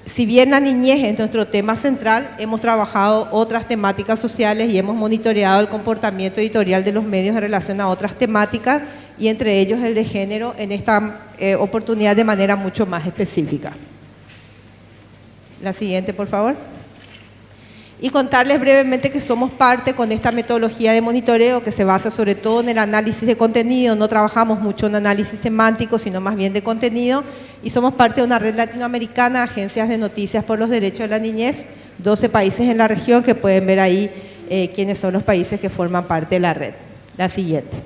Si bien la niñez es nuestro tema central, hemos trabajado otras temáticas sociales y hemos monitoreado el comportamiento editorial de los medios en relación a otras temáticas, y entre ellos el de género, en esta oportunidad de manera mucho más específica. La siguiente, por favor. Y contarles brevemente que somos parte con esta metodología de monitoreo que se basa sobre todo en el análisis de contenido. No trabajamos mucho en análisis semántico, sino más bien de contenido, y somos parte de una red latinoamericana de agencias de noticias por los derechos de la niñez, 12 países en la región, que pueden ver ahí quiénes son los países que forman parte de la red. La siguiente.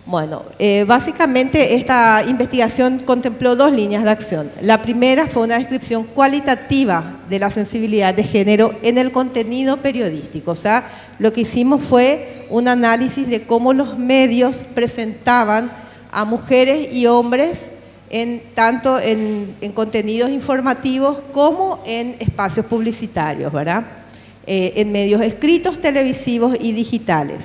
Bueno, básicamente esta investigación contempló 2 líneas de acción. La primera fue una descripción cualitativa de la sensibilidad de género en el contenido periodístico. O sea, lo que hicimos fue un análisis de cómo los medios presentaban a mujeres y hombres tanto en contenidos informativos como en espacios publicitarios, ¿verdad? En medios escritos, televisivos y digitales.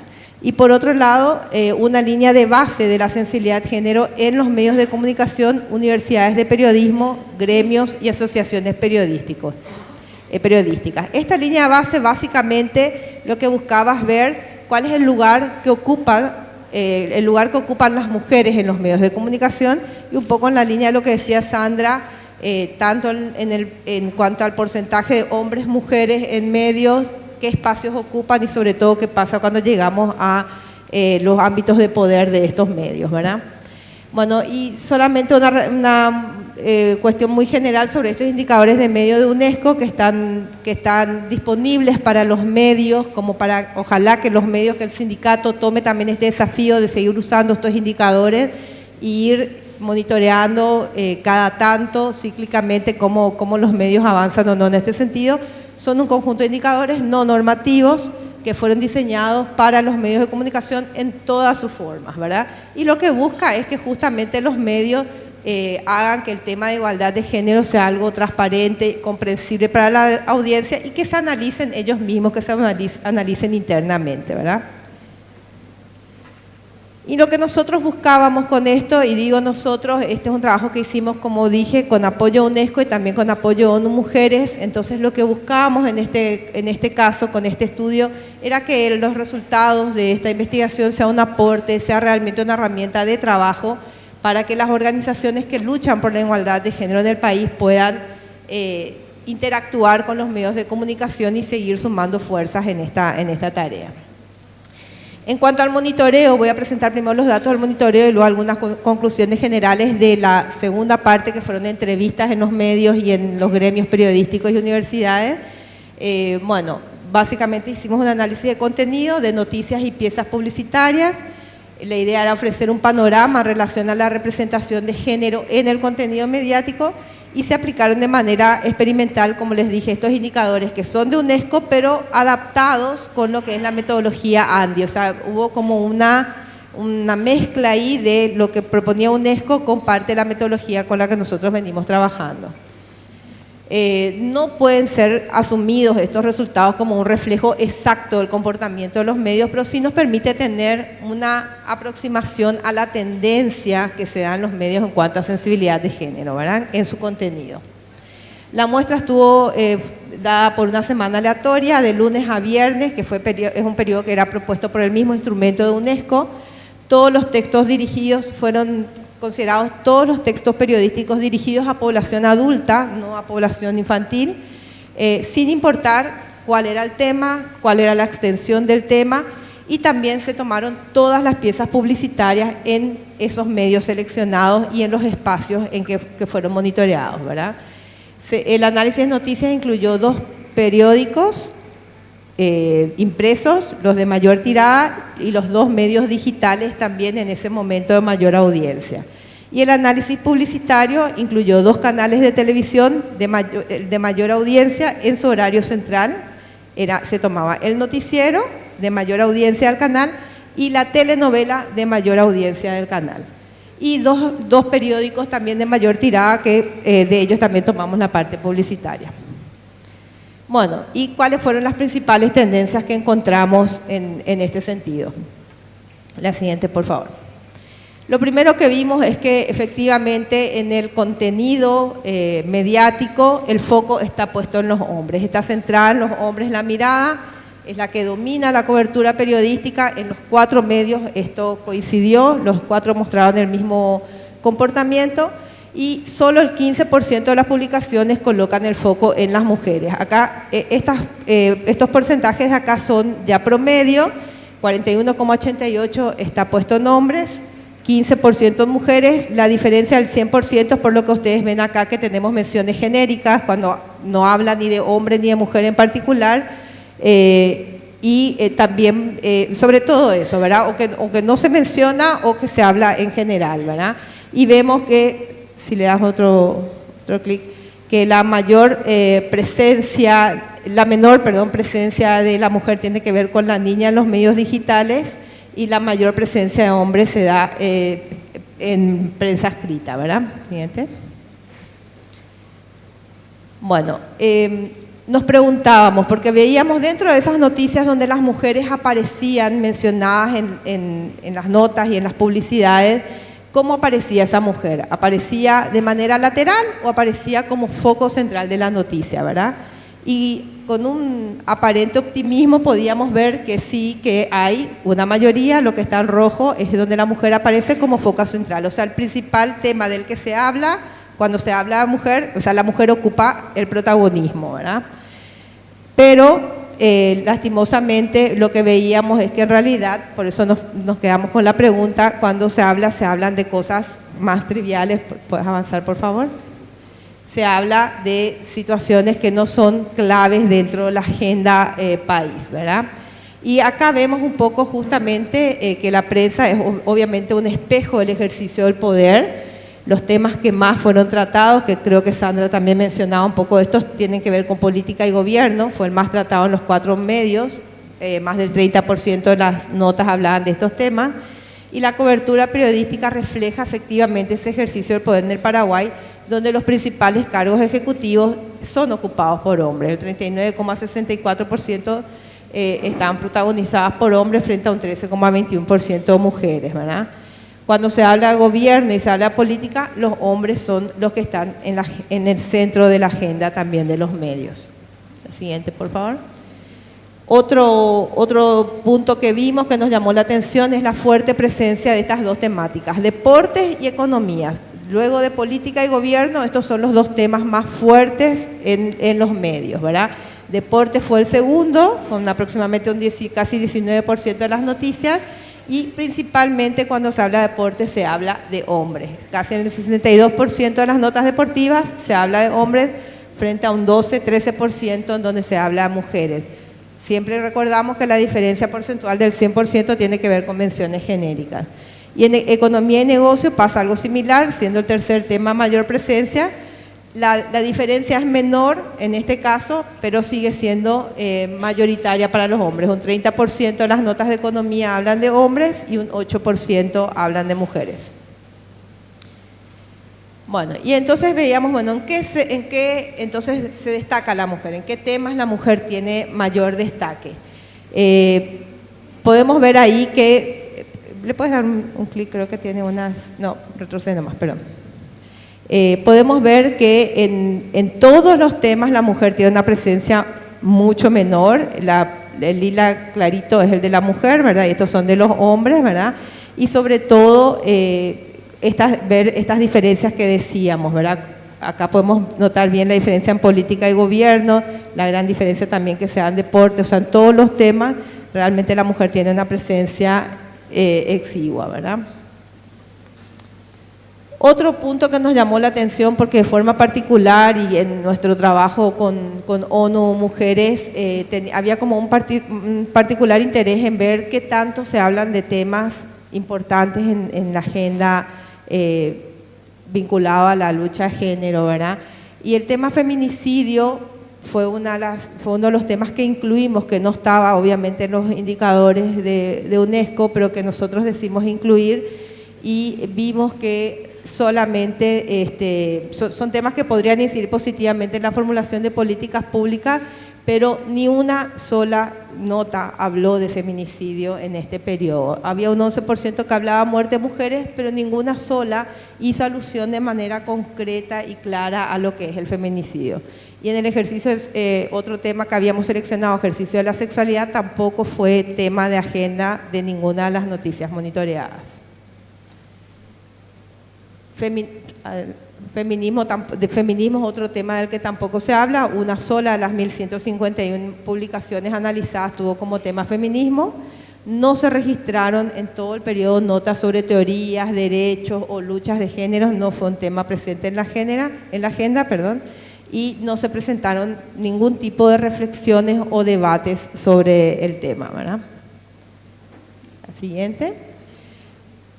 Y por otro lado, una línea de base de la sensibilidad de género en los medios de comunicación, universidades de periodismo, gremios y asociaciones periodísticas. Esta línea de base básicamente lo que buscaba es ver cuál es el lugar que ocupan las mujeres en los medios de comunicación, y un poco en la línea de lo que decía Sandra, tanto en cuanto al porcentaje de hombres, mujeres en medios, qué espacios ocupan y sobre todo qué pasa cuando llegamos a los ámbitos de poder de estos medios, ¿verdad? Bueno, y solamente una cuestión muy general sobre estos indicadores de medio de UNESCO que están disponibles para los medios, como para, ojalá que los medios, que el sindicato tome también este desafío de seguir usando estos indicadores e ir monitoreando cada tanto, cíclicamente, cómo los medios avanzan o no en este sentido. Son un conjunto de indicadores no normativos que fueron diseñados para los medios de comunicación en todas sus formas, ¿verdad? Y lo que busca es que justamente los medios hagan que el tema de igualdad de género sea algo transparente, comprensible para la audiencia, y que se analicen ellos mismos, que se analicen internamente, ¿verdad? Y lo que nosotros buscábamos con esto, y digo nosotros, este es un trabajo que hicimos, como dije, con apoyo UNESCO y también con apoyo ONU Mujeres. Entonces lo que buscábamos en este caso, con este estudio, era que los resultados de esta investigación sea un aporte, sea realmente una herramienta de trabajo para que las organizaciones que luchan por la igualdad de género en el país puedan interactuar con los medios de comunicación y seguir sumando fuerzas en esta tarea. En cuanto al monitoreo, voy a presentar primero los datos del monitoreo y luego algunas conclusiones generales de la segunda parte, que fueron entrevistas en los medios y en los gremios periodísticos y universidades. Bueno, básicamente hicimos un análisis de contenido, de noticias y piezas publicitarias. La idea era ofrecer un panorama en relación a la representación de género en el contenido mediático, y se aplicaron de manera experimental, como les dije, estos indicadores que son de UNESCO, pero adaptados con lo que es la metodología ANDI. O sea, hubo como una mezcla ahí de lo que proponía UNESCO con parte de la metodología con la que nosotros venimos trabajando. No pueden ser asumidos estos resultados como un reflejo exacto del comportamiento de los medios, pero sí nos permite tener una aproximación a la tendencia que se da en los medios en cuanto a sensibilidad de género, ¿verdad?, en su contenido. La muestra estuvo dada por una semana aleatoria, de lunes a viernes, que es un periodo que era propuesto por el mismo instrumento de UNESCO. Todos los textos dirigidos fueron considerados, todos los textos periodísticos dirigidos a población adulta, no a población infantil, sin importar cuál era el tema, cuál era la extensión del tema, y también se tomaron todas las piezas publicitarias en esos medios seleccionados y en los espacios en que fueron monitoreados, ¿verdad? El análisis de noticias incluyó 2 periódicos impresos, los de mayor tirada, y los 2 medios digitales también en ese momento de mayor audiencia. Y el análisis publicitario incluyó 2 canales de televisión de mayor audiencia en su horario central. Se tomaba el noticiero de mayor audiencia del canal y la telenovela de mayor audiencia del canal. Y dos periódicos también de mayor tirada, que de ellos también tomamos la parte publicitaria. Bueno, ¿y cuáles fueron las principales tendencias que encontramos en este sentido? La siguiente, por favor. Lo primero que vimos es que efectivamente en el contenido mediático el foco está puesto en los hombres, está centrada en los hombres, la mirada es la que domina la cobertura periodística. En los 4 medios esto coincidió, los 4 mostraron el mismo comportamiento, y solo el 15% de las publicaciones colocan el foco en las mujeres. Acá, estos porcentajes de acá son ya promedio, 41,88% está puesto en hombres, 15% en mujeres. La diferencia del 100% es por lo que ustedes ven acá, que tenemos menciones genéricas, cuando no habla ni de hombre ni de mujer en particular, también sobre todo eso, ¿verdad? O que no se menciona o que se habla en general, ¿verdad? Y vemos que, si le das otro clic, que la menor presencia de la mujer tiene que ver con la niña en los medios digitales, y la mayor presencia de hombres se da en prensa escrita, ¿verdad? Siguiente. Bueno, nos preguntábamos, porque veíamos dentro de esas noticias donde las mujeres aparecían mencionadas en las notas y en las publicidades, ¿cómo aparecía esa mujer? ¿Aparecía de manera lateral o aparecía como foco central de la noticia, verdad? Y con un aparente optimismo podíamos ver que sí, que hay una mayoría, lo que está en rojo es donde la mujer aparece como foco central. O sea, el principal tema del que se habla, cuando se habla de mujer, o sea, la mujer ocupa el protagonismo, ¿verdad? Pero lastimosamente lo que veíamos es que en realidad, por eso nos quedamos con la pregunta, cuando se hablan de cosas más triviales. ¿Puedes avanzar, por favor? Se habla de situaciones que no son claves dentro de la agenda país, ¿verdad? Y acá vemos un poco justamente que la prensa es obviamente un espejo del ejercicio del poder. Los temas que más fueron tratados, que creo que Sandra también mencionaba un poco de estos, tienen que ver con política y gobierno. Fue el más tratado en los 4 medios, más del 30% de las notas hablaban de estos temas. Y la cobertura periodística refleja efectivamente ese ejercicio del poder en el Paraguay, donde los principales cargos ejecutivos son ocupados por hombres. El 39,64% están protagonizadas por hombres frente a un 13,21% de mujeres, ¿verdad? Cuando se habla de gobierno y se habla de política, los hombres son los que están en el centro de la agenda también de los medios. La siguiente, por favor. Otro punto que vimos que nos llamó la atención es la fuerte presencia de estas dos temáticas, deportes y economía. Luego de política y gobierno, estos son los dos temas más fuertes en los medios, ¿verdad? Deporte fue el segundo, con aproximadamente casi 19% de las noticias, y principalmente cuando se habla de deporte se habla de hombres. Casi en el 62% de las notas deportivas se habla de hombres frente a un 12-13% en donde se habla de mujeres. Siempre recordamos que la diferencia porcentual del 100% tiene que ver con menciones genéricas. Y en economía y negocio pasa algo similar, siendo el tercer tema mayor presencia. La diferencia es menor en este caso, pero sigue siendo mayoritaria para los hombres. Un 30% de las notas de economía hablan de hombres y un 8% hablan de mujeres. Bueno, y entonces veíamos, bueno, ¿en qué entonces se destaca la mujer? ¿En qué temas la mujer tiene mayor destaque? Podemos ver ahí que, ¿le puedes dar un clic? Creo que tiene unas, no, retrocede nomás, perdón. Podemos ver que en todos los temas la mujer tiene una presencia mucho menor. El lila clarito es el de la mujer, ¿verdad? Y estos son de los hombres, ¿verdad? Y sobre todo ver estas diferencias que decíamos, ¿verdad? Acá podemos notar bien la diferencia en política y gobierno, la gran diferencia también que se da en deporte, o sea, en todos los temas realmente la mujer tiene una presencia exigua, ¿verdad? Otro punto que nos llamó la atención, porque de forma particular y en nuestro trabajo con ONU Mujeres, había como un particular interés en ver qué tanto se hablan de temas importantes en la agenda vinculado a la lucha de género, ¿verdad? Y el tema feminicidio fue uno de los temas que incluimos, que no estaba obviamente en los indicadores de UNESCO, pero que nosotros decidimos incluir, y vimos que solamente son temas que podrían incidir positivamente en la formulación de políticas públicas, pero ni una sola nota habló de feminicidio en este periodo. Había un 11% que hablaba de muerte de mujeres, pero ninguna sola hizo alusión de manera concreta y clara a lo que es el feminicidio. Y en el ejercicio, otro tema que habíamos seleccionado, ejercicio de la sexualidad, tampoco fue tema de agenda de ninguna de las noticias monitoreadas. Feminismo es otro tema del que tampoco se habla. Una sola de las 1.151 publicaciones analizadas tuvo como tema feminismo. No se registraron en todo el periodo notas sobre teorías, derechos o luchas de género. No fue un tema presente en la agenda, y no se presentaron ningún tipo de reflexiones o debates sobre el tema, ¿verdad? La siguiente.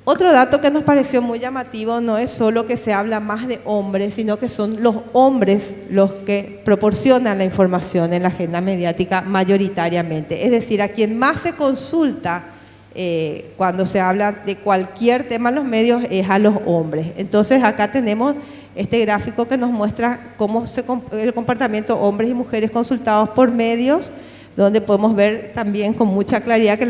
Otro dato que nos pareció muy llamativo no es solo que se habla más de hombres, sino que son los hombres los que proporcionan la información en la agenda mediática mayoritariamente. Es decir, a quien más se consulta cuando se habla de cualquier tema en los medios es a los hombres. Entonces acá tenemos este gráfico que nos muestra cómo el comportamiento de hombres y mujeres consultados por medios, donde podemos ver también con mucha claridad que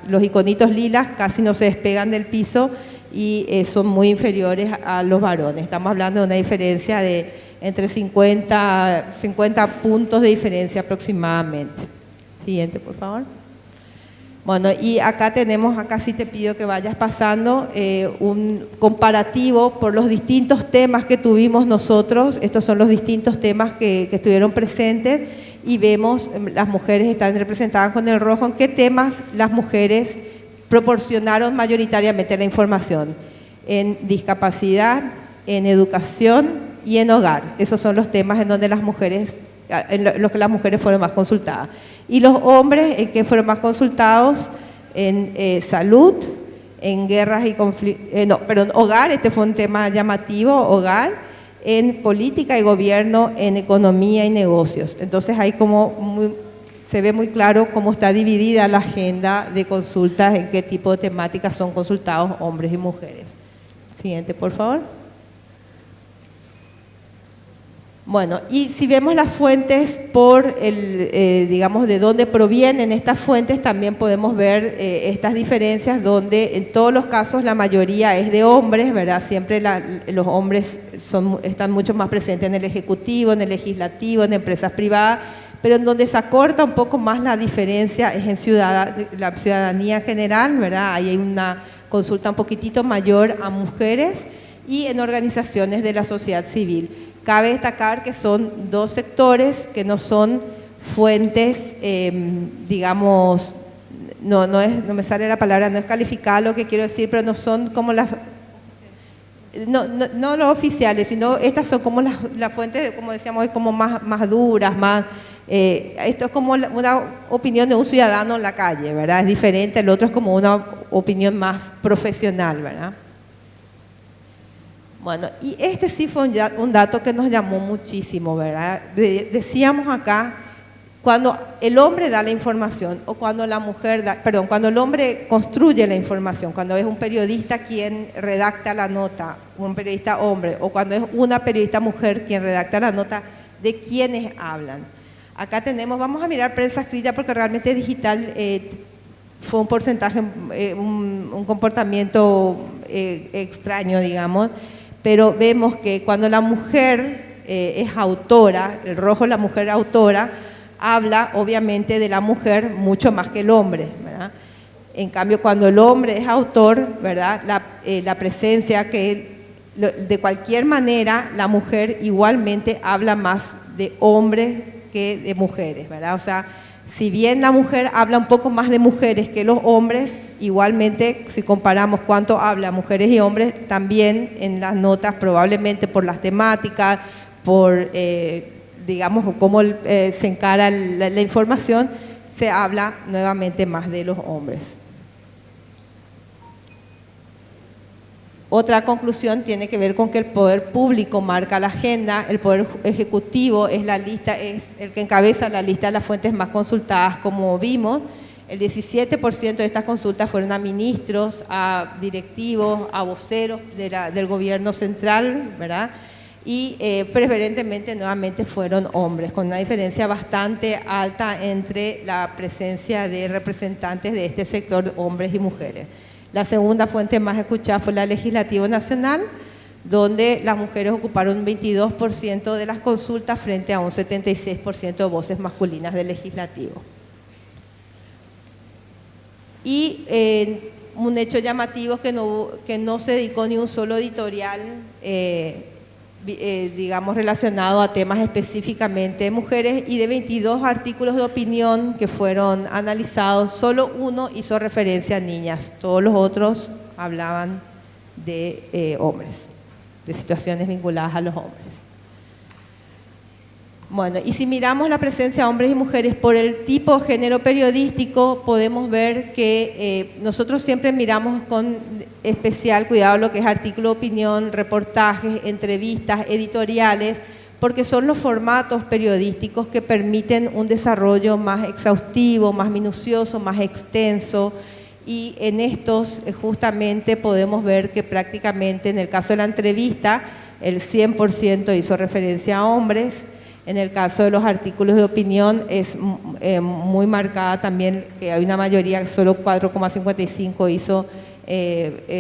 los iconitos lilas casi no se despegan del piso y son muy inferiores a los varones. Estamos hablando de una diferencia de entre 50 puntos de diferencia aproximadamente. Siguiente, por favor. Bueno, y acá sí te pido que vayas pasando un comparativo por los distintos temas que tuvimos nosotros. Estos son los distintos temas que estuvieron presentes. Y vemos, las mujeres están representadas con el rojo, en qué temas las mujeres proporcionaron mayoritariamente la información. En discapacidad, en educación y en hogar. Esos son los temas en donde los que las mujeres fueron más consultadas. Y los hombres, en que fueron más consultados, en salud, en guerras y conflictos, hogar, este fue un tema llamativo, hogar, en política y gobierno, en economía y negocios. Entonces ahí se ve muy claro cómo está dividida la agenda de consultas, en qué tipo de temáticas son consultados hombres y mujeres. Siguiente, por favor. Bueno, y si vemos las fuentes por digamos, de dónde provienen estas fuentes, también podemos ver estas diferencias donde en todos los casos la mayoría es de hombres, ¿verdad? Siempre los hombres están mucho más presentes en el ejecutivo, en el legislativo, en empresas privadas, pero en donde se acorta un poco más la diferencia es en la ciudadanía en general, ¿verdad? Ahí hay una consulta un poquitito mayor a mujeres y en organizaciones de la sociedad civil. Cabe destacar que son dos sectores que no son fuentes, digamos, no me sale la palabra, no es calificada lo que quiero decir, pero no son como las, no los oficiales, sino estas son como las fuentes, como decíamos, como más duras, más, esto es como una opinión de un ciudadano en la calle, ¿verdad? Es diferente, el otro es como una opinión más profesional, ¿verdad? Bueno, y este sí fue un dato que nos llamó muchísimo, ¿verdad? Decíamos acá, cuando el hombre da la información o cuando la mujer cuando el hombre construye la información, cuando es un periodista quien redacta la nota, un periodista hombre, o cuando es una periodista mujer quien redacta la nota, ¿de quiénes hablan? Acá tenemos, vamos a mirar prensa escrita porque realmente digital fue un porcentaje, un comportamiento extraño, digamos. Pero vemos que cuando la mujer es autora, el rojo, la mujer autora, habla obviamente de la mujer mucho más que el hombre, ¿verdad? En cambio, cuando el hombre es autor, ¿verdad? La presencia de cualquier manera, la mujer igualmente habla más de hombres que de mujeres, ¿verdad? O sea, si bien la mujer habla un poco más de mujeres que los hombres, igualmente, si comparamos cuánto habla mujeres y hombres, también en las notas, probablemente por las temáticas, por, digamos, cómo se encara la información, se habla nuevamente más de los hombres. Otra conclusión tiene que ver con que el poder público marca la agenda, el poder ejecutivo es el que encabeza la lista de las fuentes más consultadas, como vimos. El 17% de estas consultas fueron a ministros, a directivos, a voceros del gobierno central, ¿verdad? Y preferentemente nuevamente fueron hombres, con una diferencia bastante alta entre la presencia de representantes de este sector, hombres y mujeres. La segunda fuente más escuchada fue la Legislativo Nacional, donde las mujeres ocuparon un 22% de las consultas frente a un 76% de voces masculinas del Legislativo. Y un hecho llamativo que no se dedicó ni un solo editorial, digamos, relacionado a temas específicamente de mujeres, y de 22 artículos de opinión que fueron analizados, solo uno hizo referencia a niñas, todos los otros hablaban de hombres, de situaciones vinculadas a los hombres. Bueno, y si miramos la presencia de hombres y mujeres por el tipo de género periodístico, podemos ver que nosotros siempre miramos con especial cuidado lo que es artículo de opinión, reportajes, entrevistas, editoriales, porque son los formatos periodísticos que permiten un desarrollo más exhaustivo, más minucioso, más extenso, y en estos justamente podemos ver que prácticamente en el caso de la entrevista, el 100% hizo referencia a hombres. En el caso de los artículos de opinión es muy marcada también que hay una mayoría, solo 4,55 hizo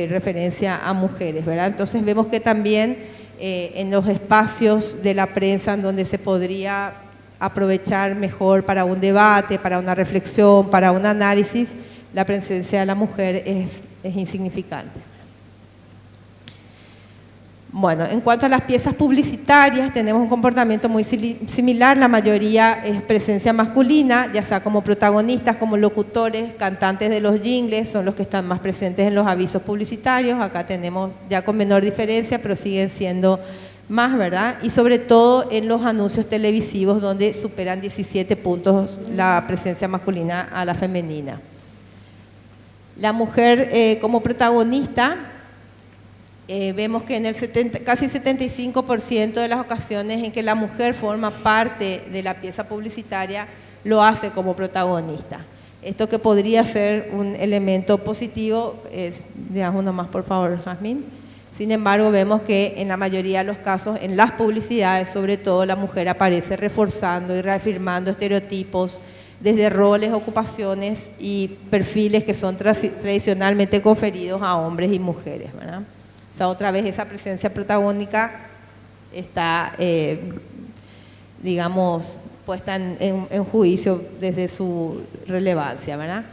referencia a mujeres, ¿verdad? Entonces vemos que también en los espacios de la prensa en donde se podría aprovechar mejor para un debate, para una reflexión, para un análisis, la presencia de la mujer es insignificante. Bueno, en cuanto a las piezas publicitarias, tenemos un comportamiento muy similar. La mayoría es presencia masculina, ya sea como protagonistas, como locutores, cantantes de los jingles, son los que están más presentes en los avisos publicitarios. Acá tenemos ya con menor diferencia, pero siguen siendo más, ¿verdad? Y sobre todo en los anuncios televisivos, donde superan 17 puntos la presencia masculina a la femenina. La mujer como protagonista, vemos que en el casi 75% de las ocasiones en que la mujer forma parte de la pieza publicitaria, lo hace como protagonista. Esto que podría ser un elemento positivo, veamos uno más por favor, Jazmín. Sin embargo, vemos que en la mayoría de los casos, en las publicidades, sobre todo, la mujer aparece reforzando y reafirmando estereotipos desde roles, ocupaciones y perfiles que son tradicionalmente conferidos a hombres y mujeres, ¿verdad? O sea, otra vez esa presencia protagónica está, digamos, puesta en juicio desde su relevancia, ¿verdad?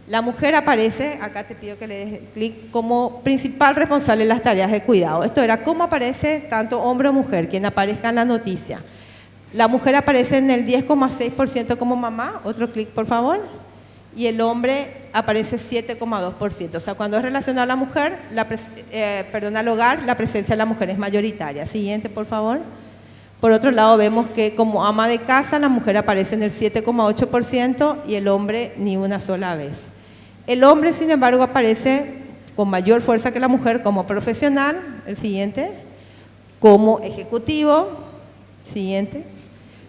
La mujer aparece, acá te pido que le des clic, como principal responsable de las tareas de cuidado. Esto era cómo aparece tanto hombre o mujer, quien aparezca en la noticia. La mujer aparece en el 10,6% como mamá, otro clic por favor, y el hombre aparece 7,2%. O sea, cuando es relacionado a la mujer, al hogar, la presencia de la mujer es mayoritaria. Siguiente, por favor. Por otro lado, vemos que como ama de casa, la mujer aparece en el 7,8% y el hombre ni una sola vez. El hombre, sin embargo, aparece con mayor fuerza que la mujer como profesional, el siguiente, como ejecutivo, siguiente.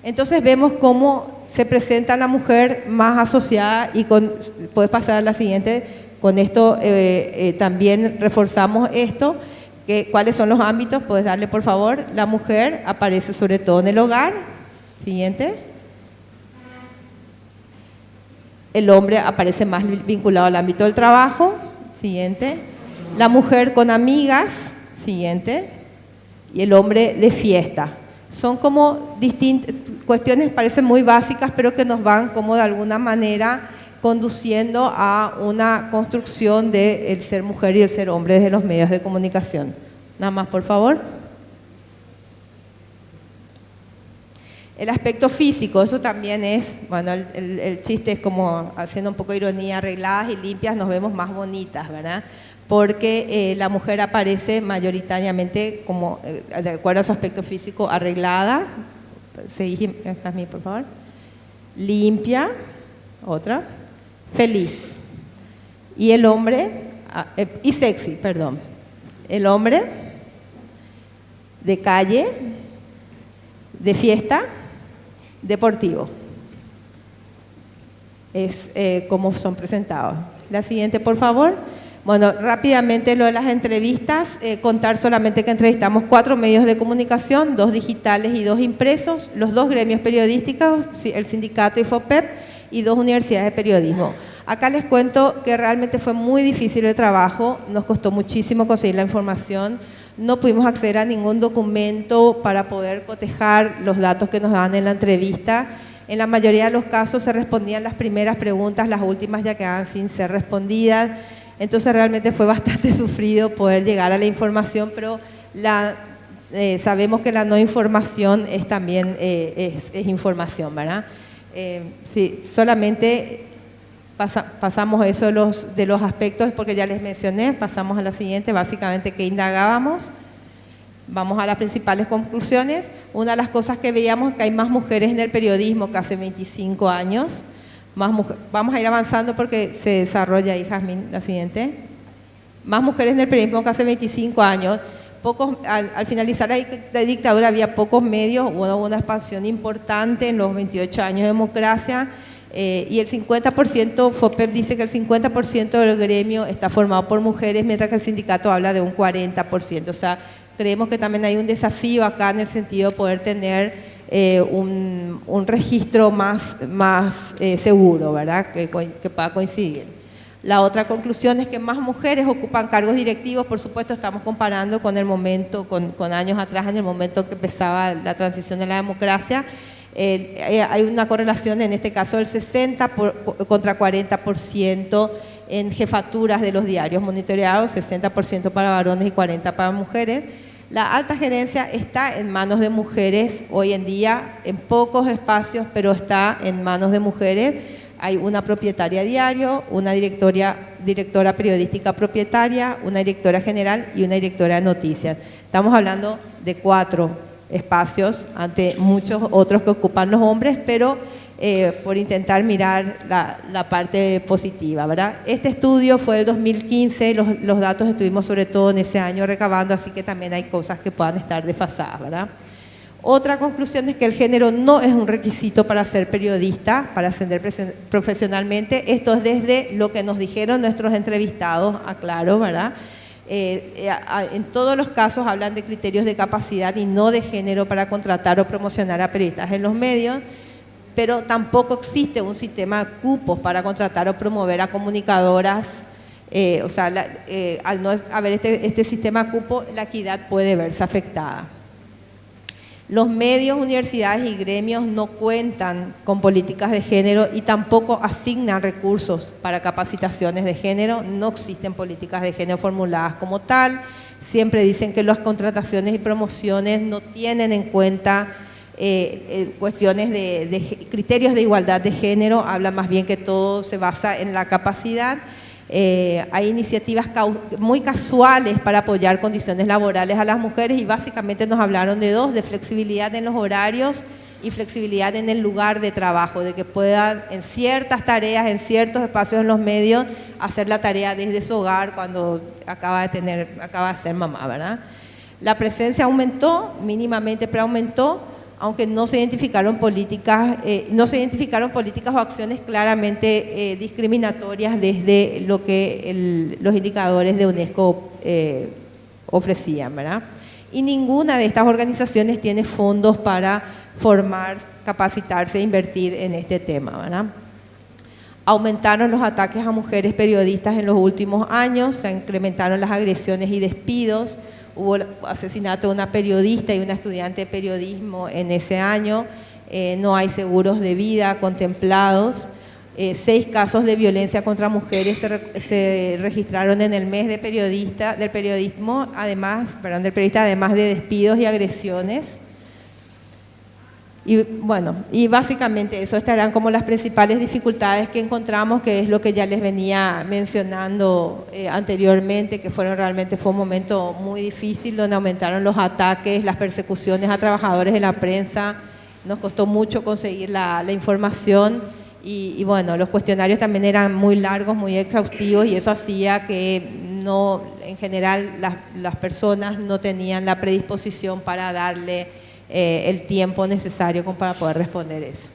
Entonces vemos cómo se presenta la mujer más asociada y puedes pasar a la siguiente. Con esto también reforzamos esto, cuáles son los ámbitos, puedes darle por favor. La mujer aparece sobre todo en el hogar, siguiente. El hombre aparece más vinculado al ámbito del trabajo, siguiente. La mujer con amigas, siguiente. Y el hombre de fiesta. Son como distintas cuestiones, parecen muy básicas, pero que nos van como de alguna manera conduciendo a una construcción del ser mujer y el ser hombre desde los medios de comunicación. Nada más, por favor. El aspecto físico, eso también es, bueno, el chiste es como haciendo un poco de ironía, arregladas y limpias nos vemos más bonitas, ¿verdad? Porque la mujer aparece mayoritariamente como, de acuerdo a su aspecto físico, arreglada, Jasmine, por favor, limpia, otra, feliz. Y el hombre, y sexy, perdón. El hombre de calle, de fiesta, deportivo. Es como son presentados. La siguiente, por favor. Bueno, rápidamente lo de las entrevistas, contar solamente que entrevistamos 4 medios de comunicación, 2 digitales y 2 impresos, los 2 gremios periodísticos, el sindicato y FOPEP, y 2 universidades de periodismo. Acá les cuento que realmente fue muy difícil el trabajo, nos costó muchísimo conseguir la información, no pudimos acceder a ningún documento para poder cotejar los datos que nos daban en la entrevista. En la mayoría de los casos se respondían las primeras preguntas, las últimas ya quedaban sin ser respondidas. Entonces realmente fue bastante sufrido poder llegar a la información, pero sabemos que la no información es también es información, ¿verdad? Sí, solamente pasamos eso de los aspectos, porque ya les mencioné, pasamos a la siguiente, básicamente que indagábamos. Vamos a las principales conclusiones. Una de las cosas que veíamos es que hay más mujeres en el periodismo que hace 25 años. Vamos a ir avanzando porque se desarrolla ahí, Jasmine, la siguiente. Más mujeres en el periodismo que hace 25 años. Al finalizar la dictadura había pocos medios, hubo una expansión importante en los 28 años de democracia y el 50%, FOPEP dice que el 50% del gremio está formado por mujeres, mientras que el sindicato habla de un 40%. O sea, creemos que también hay un desafío acá en el sentido de poder tener un registro más seguro, ¿verdad? Que pueda coincidir. La otra conclusión es que más mujeres ocupan cargos directivos, por supuesto estamos comparando con el momento, con años atrás, en el momento que empezaba la transición de la democracia. Hay una correlación en este caso del 60 contra 40% en jefaturas de los diarios monitoreados, 60% para varones y 40% para mujeres. La alta gerencia está en manos de mujeres hoy en día, en pocos espacios, pero está en manos de mujeres. Hay una propietaria diario, una directora periodística propietaria, una directora general y una directora de noticias. Estamos hablando de 4 espacios ante muchos otros que ocupan los hombres, pero por intentar mirar la parte positiva, ¿verdad? Este estudio fue del 2015, los datos estuvimos sobre todo en ese año recabando, así que también hay cosas que puedan estar desfasadas, ¿verdad? Otra conclusión es que el género no es un requisito para ser periodista, para ascender profesionalmente. Esto es desde lo que nos dijeron nuestros entrevistados, aclaro, ¿verdad? En todos los casos hablan de criterios de capacidad y no de género para contratar o promocionar a periodistas en los medios, pero tampoco existe un sistema de cupos para contratar o promover a comunicadoras. Al no haber este sistema de cupo, la equidad puede verse afectada. Los medios, universidades y gremios no cuentan con políticas de género y tampoco asignan recursos para capacitaciones de género. No existen políticas de género formuladas como tal. Siempre dicen que las contrataciones y promociones no tienen en cuenta cuestiones de criterios de igualdad de género, habla más bien que todo se basa en la capacidad. Hay iniciativas muy casuales para apoyar condiciones laborales a las mujeres y básicamente nos hablaron de dos, de flexibilidad en los horarios y flexibilidad en el lugar de trabajo, de que puedan en ciertas tareas, en ciertos espacios en los medios, hacer la tarea desde su hogar cuando acaba de ser mamá, ¿verdad? La presencia aumentó, mínimamente preaumentó, aunque no se identificaron políticas o acciones claramente discriminatorias desde lo que los indicadores de UNESCO ofrecían, ¿verdad? Y ninguna de estas organizaciones tiene fondos para formar, capacitarse e invertir en este tema, ¿verdad? Aumentaron los ataques a mujeres periodistas en los últimos años, se incrementaron las agresiones y despidos. Hubo asesinato de una periodista y una estudiante de periodismo en ese año. No hay seguros de vida contemplados. 6 casos de violencia contra mujeres se registraron en el mes del periodista, además de despidos y agresiones. Y bueno, y básicamente eso estarán como las principales dificultades que encontramos, que es lo que ya les venía mencionando anteriormente, que fue un momento muy difícil donde aumentaron los ataques, las persecuciones a trabajadores de la prensa, nos costó mucho conseguir la información y bueno, los cuestionarios también eran muy largos, muy exhaustivos y eso hacía que en general las personas no tenían la predisposición para darle el tiempo necesario para poder responder eso.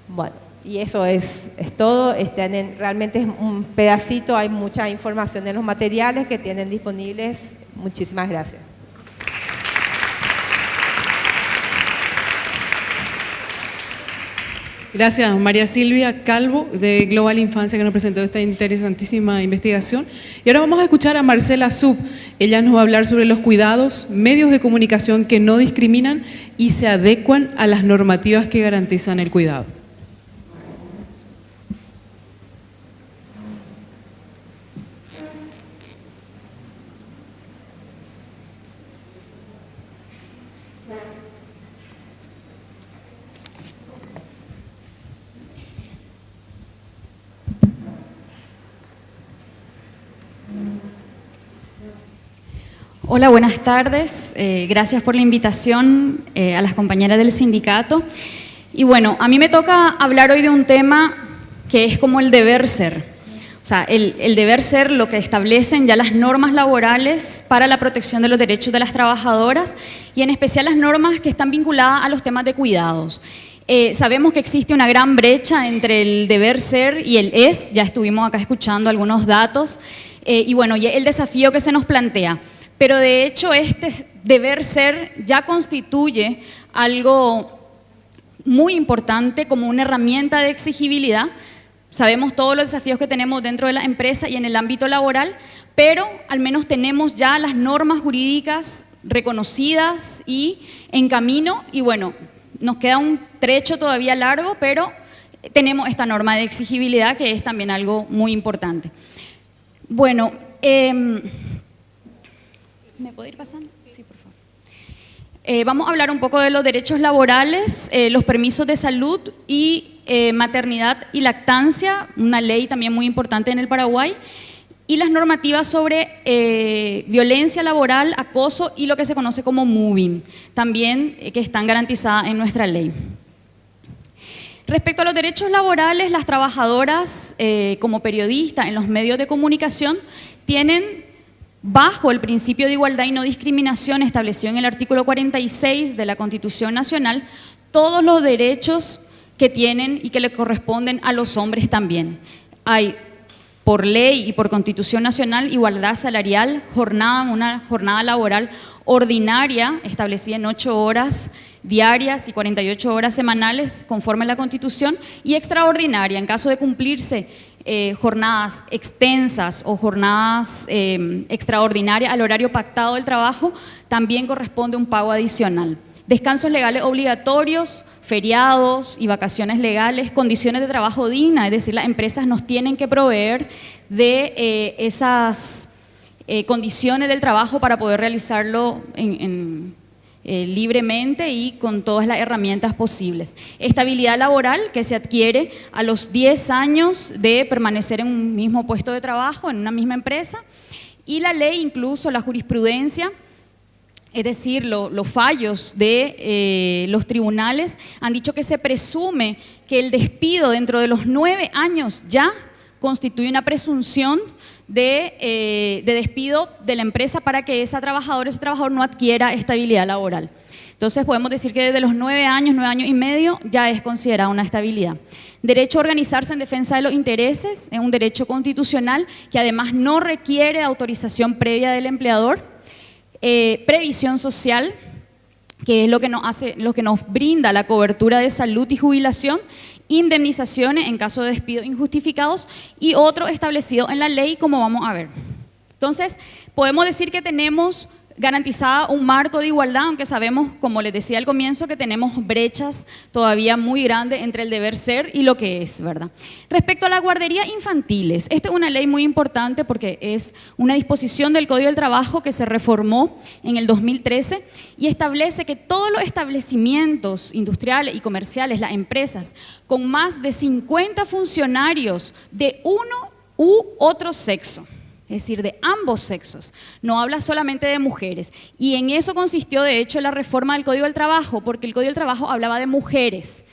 Bueno, y eso es todo. Realmente es un pedacito, hay mucha información en los materiales que tienen disponibles. Muchísimas gracias. Gracias, María Silvia Calvo, de Global Infancia, que nos presentó esta interesantísima investigación. Y ahora vamos a escuchar a Marcela Sub. Ella nos va a hablar sobre los cuidados, medios de comunicación que no discriminan y se adecuan a las normativas que garantizan el cuidado. Hola, buenas tardes. Gracias por la invitación a las compañeras del sindicato. Y bueno, a mí me toca hablar hoy de un tema que es como el deber ser. O sea, el deber ser, lo que establecen ya las normas laborales para la protección de los derechos de las trabajadoras y en especial las normas que están vinculadas a los temas de cuidados. Sabemos que existe una gran brecha entre el deber ser y el es, ya estuvimos acá escuchando algunos datos, y bueno, y el desafío que se nos plantea. Pero de hecho este deber ser ya constituye algo muy importante como una herramienta de exigibilidad. Sabemos todos los desafíos que tenemos dentro de la empresa y en el ámbito laboral, pero al menos tenemos ya las normas jurídicas reconocidas y en camino y bueno, nos queda un trecho todavía largo, pero tenemos esta norma de exigibilidad que es también algo muy importante. Bueno, ¿me puede ir pasando? Sí, por favor. Vamos a hablar un poco de los derechos laborales, los permisos de salud y maternidad y lactancia, una ley también muy importante en el Paraguay, y las normativas sobre violencia laboral, acoso y lo que se conoce como moving, también que están garantizadas en nuestra ley. Respecto a los derechos laborales, las trabajadoras como periodistas en los medios de comunicación tienen, bajo el principio de igualdad y no discriminación establecido en el artículo 46 de la Constitución Nacional, todos los derechos que tienen y que le corresponden a los hombres también. Hay por ley y por Constitución Nacional, igualdad salarial, una jornada laboral ordinaria establecida en 8 horas diarias y 48 horas semanales conforme a la Constitución, y extraordinaria en caso de cumplirse jornadas extensas o jornadas extraordinarias al horario pactado del trabajo, también corresponde un pago adicional. Descansos legales obligatorios, feriados y vacaciones legales, condiciones de trabajo dignas, es decir, las empresas nos tienen que proveer de esas condiciones del trabajo para poder realizarlo libremente y con todas las herramientas posibles. Estabilidad laboral que se adquiere a los 10 años de permanecer en un mismo puesto de trabajo, en una misma empresa, y la ley, incluso la jurisprudencia, es decir, los fallos de los tribunales han dicho que se presume que el despido dentro de los 9 años ya constituye una presunción de despido de la empresa para que ese trabajador no adquiera estabilidad laboral. Entonces podemos decir que desde los 9 años, 9 años y medio, ya es considerada una estabilidad. Derecho a organizarse en defensa de los intereses es un derecho constitucional que además no requiere autorización previa del empleador. Previsión social, que es lo que nos brinda la cobertura de salud y jubilación, indemnizaciones en caso de despidos injustificados y otro establecido en la ley, como vamos a ver. Entonces, podemos decir que tenemos garantizada un marco de igualdad, aunque sabemos, como les decía al comienzo, que tenemos brechas todavía muy grandes entre el deber ser y lo que es, ¿verdad? Respecto a las guarderías infantiles, esta es una ley muy importante porque es una disposición del Código del Trabajo que se reformó en el 2013 y establece que todos los establecimientos industriales y comerciales, las empresas, con más de 50 funcionarios de uno u otro sexo, es decir, de ambos sexos, no habla solamente de mujeres. Y en eso consistió, de hecho, la reforma del Código del Trabajo, porque el Código del Trabajo hablaba de mujeres.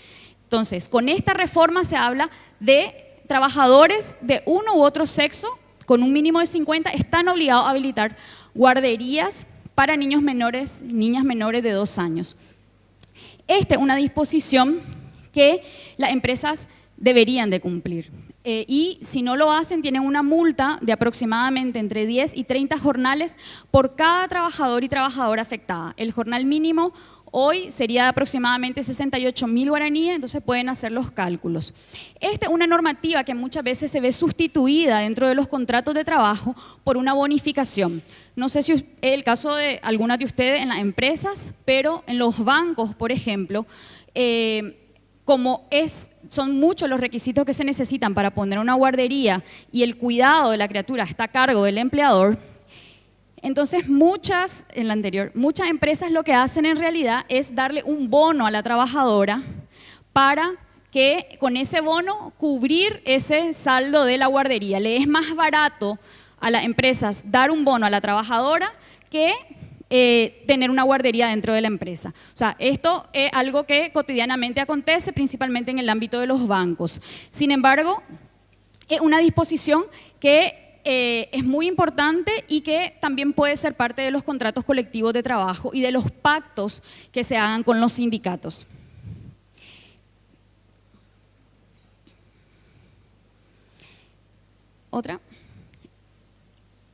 Entonces, con esta reforma se habla de trabajadores de uno u otro sexo, con un mínimo de 50, están obligados a habilitar guarderías para niños menores, niñas menores de 2 años. Esta es una disposición que las empresas deberían de cumplir. Y si no lo hacen, tienen una multa de aproximadamente entre 10 y 30 jornales por cada trabajador y trabajadora afectada. El jornal mínimo hoy sería de aproximadamente 68.000 guaraníes, entonces pueden hacer los cálculos. Esta es una normativa que muchas veces se ve sustituida dentro de los contratos de trabajo por una bonificación. No sé si es el caso de algunas de ustedes en las empresas, pero en los bancos, por ejemplo, son muchos los requisitos que se necesitan para poner una guardería y el cuidado de la criatura está a cargo del empleador, entonces muchas empresas lo que hacen en realidad es darle un bono a la trabajadora para que con ese bono cubrir ese saldo de la guardería. Le es más barato a las empresas dar un bono a la trabajadora que tener una guardería dentro de la empresa. O sea, esto es algo que cotidianamente acontece, principalmente en el ámbito de los bancos. Sin embargo, es una disposición que es muy importante y que también puede ser parte de los contratos colectivos de trabajo y de los pactos que se hagan con los sindicatos. Otra.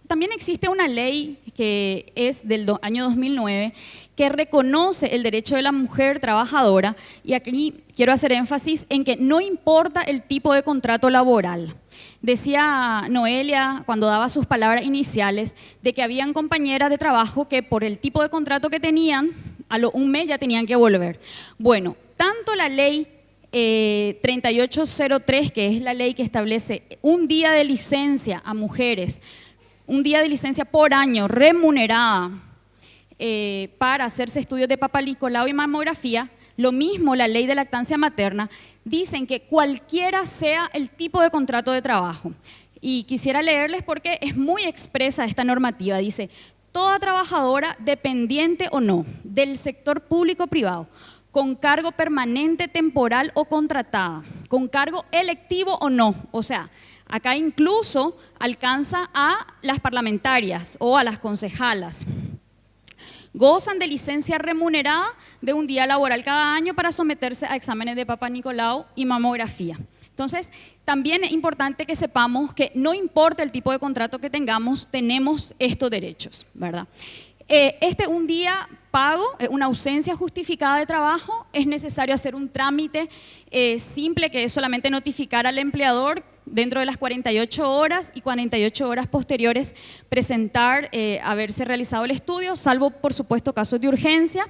También existe una ley que es del año 2009 que reconoce el derecho de la mujer trabajadora, y aquí quiero hacer énfasis en que no importa el tipo de contrato laboral. Decía Noelia cuando daba sus palabras iniciales de que habían compañeras de trabajo que por el tipo de contrato que tenían, un mes ya tenían que volver. Bueno, tanto la ley 3803, que es la ley que establece un día de licencia a mujeres, un día de licencia por año remunerada para hacerse estudios de Papa Nicolau y mamografía, lo mismo la ley de lactancia materna, dicen que cualquiera sea el tipo de contrato de trabajo. Y quisiera leerles porque es muy expresa esta normativa, dice: toda trabajadora, dependiente o no, del sector público o privado, con cargo permanente, temporal o contratada, con cargo electivo o no, o sea, acá incluso alcanza a las parlamentarias o a las concejalas. Gozan de licencia remunerada de un día laboral cada año para someterse a exámenes de Papa Nicolau y mamografía. Entonces, también es importante que sepamos que no importa el tipo de contrato que tengamos, tenemos estos derechos, ¿verdad? Un día pago, una ausencia justificada de trabajo, es necesario hacer un trámite simple que es solamente notificar al empleador dentro de las 48 horas y 48 horas posteriores presentar haberse realizado el estudio, salvo por supuesto casos de urgencia,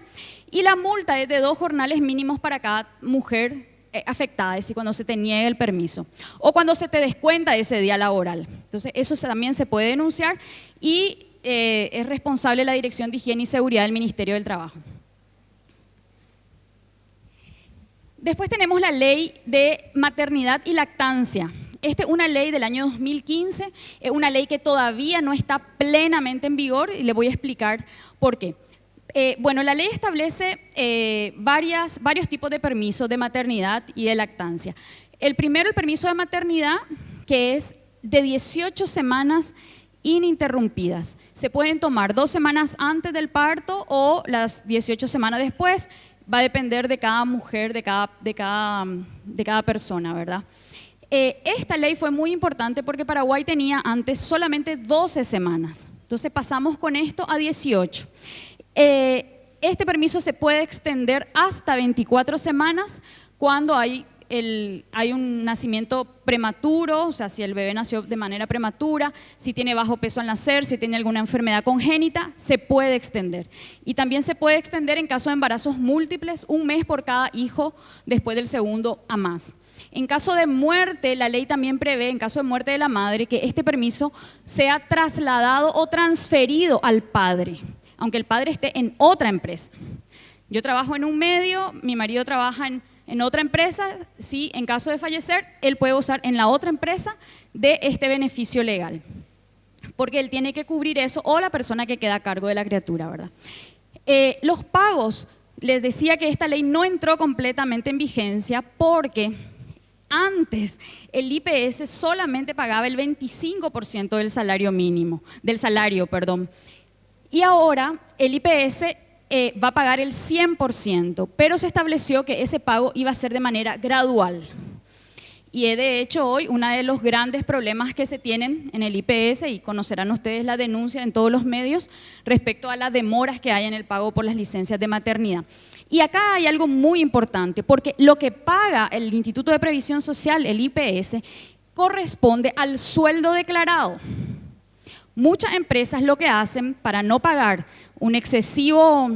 y la multa es de 2 jornales mínimos para cada mujer afectada, es decir, cuando se te niegue el permiso o cuando se te descuenta ese día laboral. Entonces eso también se puede denunciar y es responsable la Dirección de Higiene y Seguridad del Ministerio del Trabajo. Después tenemos la ley de maternidad y lactancia. Esta es una ley del año 2015, es una ley que todavía no está plenamente en vigor y le voy a explicar por qué. Bueno, la ley establece varios tipos de permisos de maternidad y de lactancia. El primero, el permiso de maternidad, que es de 18 semanas ininterrumpidas. Se pueden tomar 2 semanas antes del parto o las 18 semanas después, va a depender de cada mujer, de cada persona, ¿verdad? Esta ley fue muy importante porque Paraguay tenía antes solamente 12 semanas, entonces pasamos con esto a 18. Este permiso se puede extender hasta 24 semanas cuando hay un nacimiento prematuro, o sea, si el bebé nació de manera prematura, si tiene bajo peso al nacer, si tiene alguna enfermedad congénita, se puede extender. Y también se puede extender en caso de embarazos múltiples, 1 mes por cada hijo después del segundo a más. En caso de muerte, la ley también prevé, en caso de muerte de la madre, que este permiso sea trasladado o transferido al padre, aunque el padre esté en otra empresa. Yo trabajo en un medio, mi marido trabaja en otra empresa, sí, en caso de fallecer, él puede usar en la otra empresa de este beneficio legal, porque él tiene que cubrir eso o la persona que queda a cargo de la criatura, ¿verdad? Los pagos, les decía que esta ley no entró completamente en vigencia porque antes el IPS solamente pagaba el 25% del salario mínimo, y ahora el IPS va a pagar el 100%, pero se estableció que ese pago iba a ser de manera gradual. Y de hecho hoy uno de los grandes problemas que se tienen en el IPS, y conocerán ustedes la denuncia en todos los medios, respecto a las demoras que hay en el pago por las licencias de maternidad. Y acá hay algo muy importante, porque lo que paga el Instituto de Previsión Social, el IPS, corresponde al sueldo declarado. Muchas empresas lo que hacen para no pagar un excesivo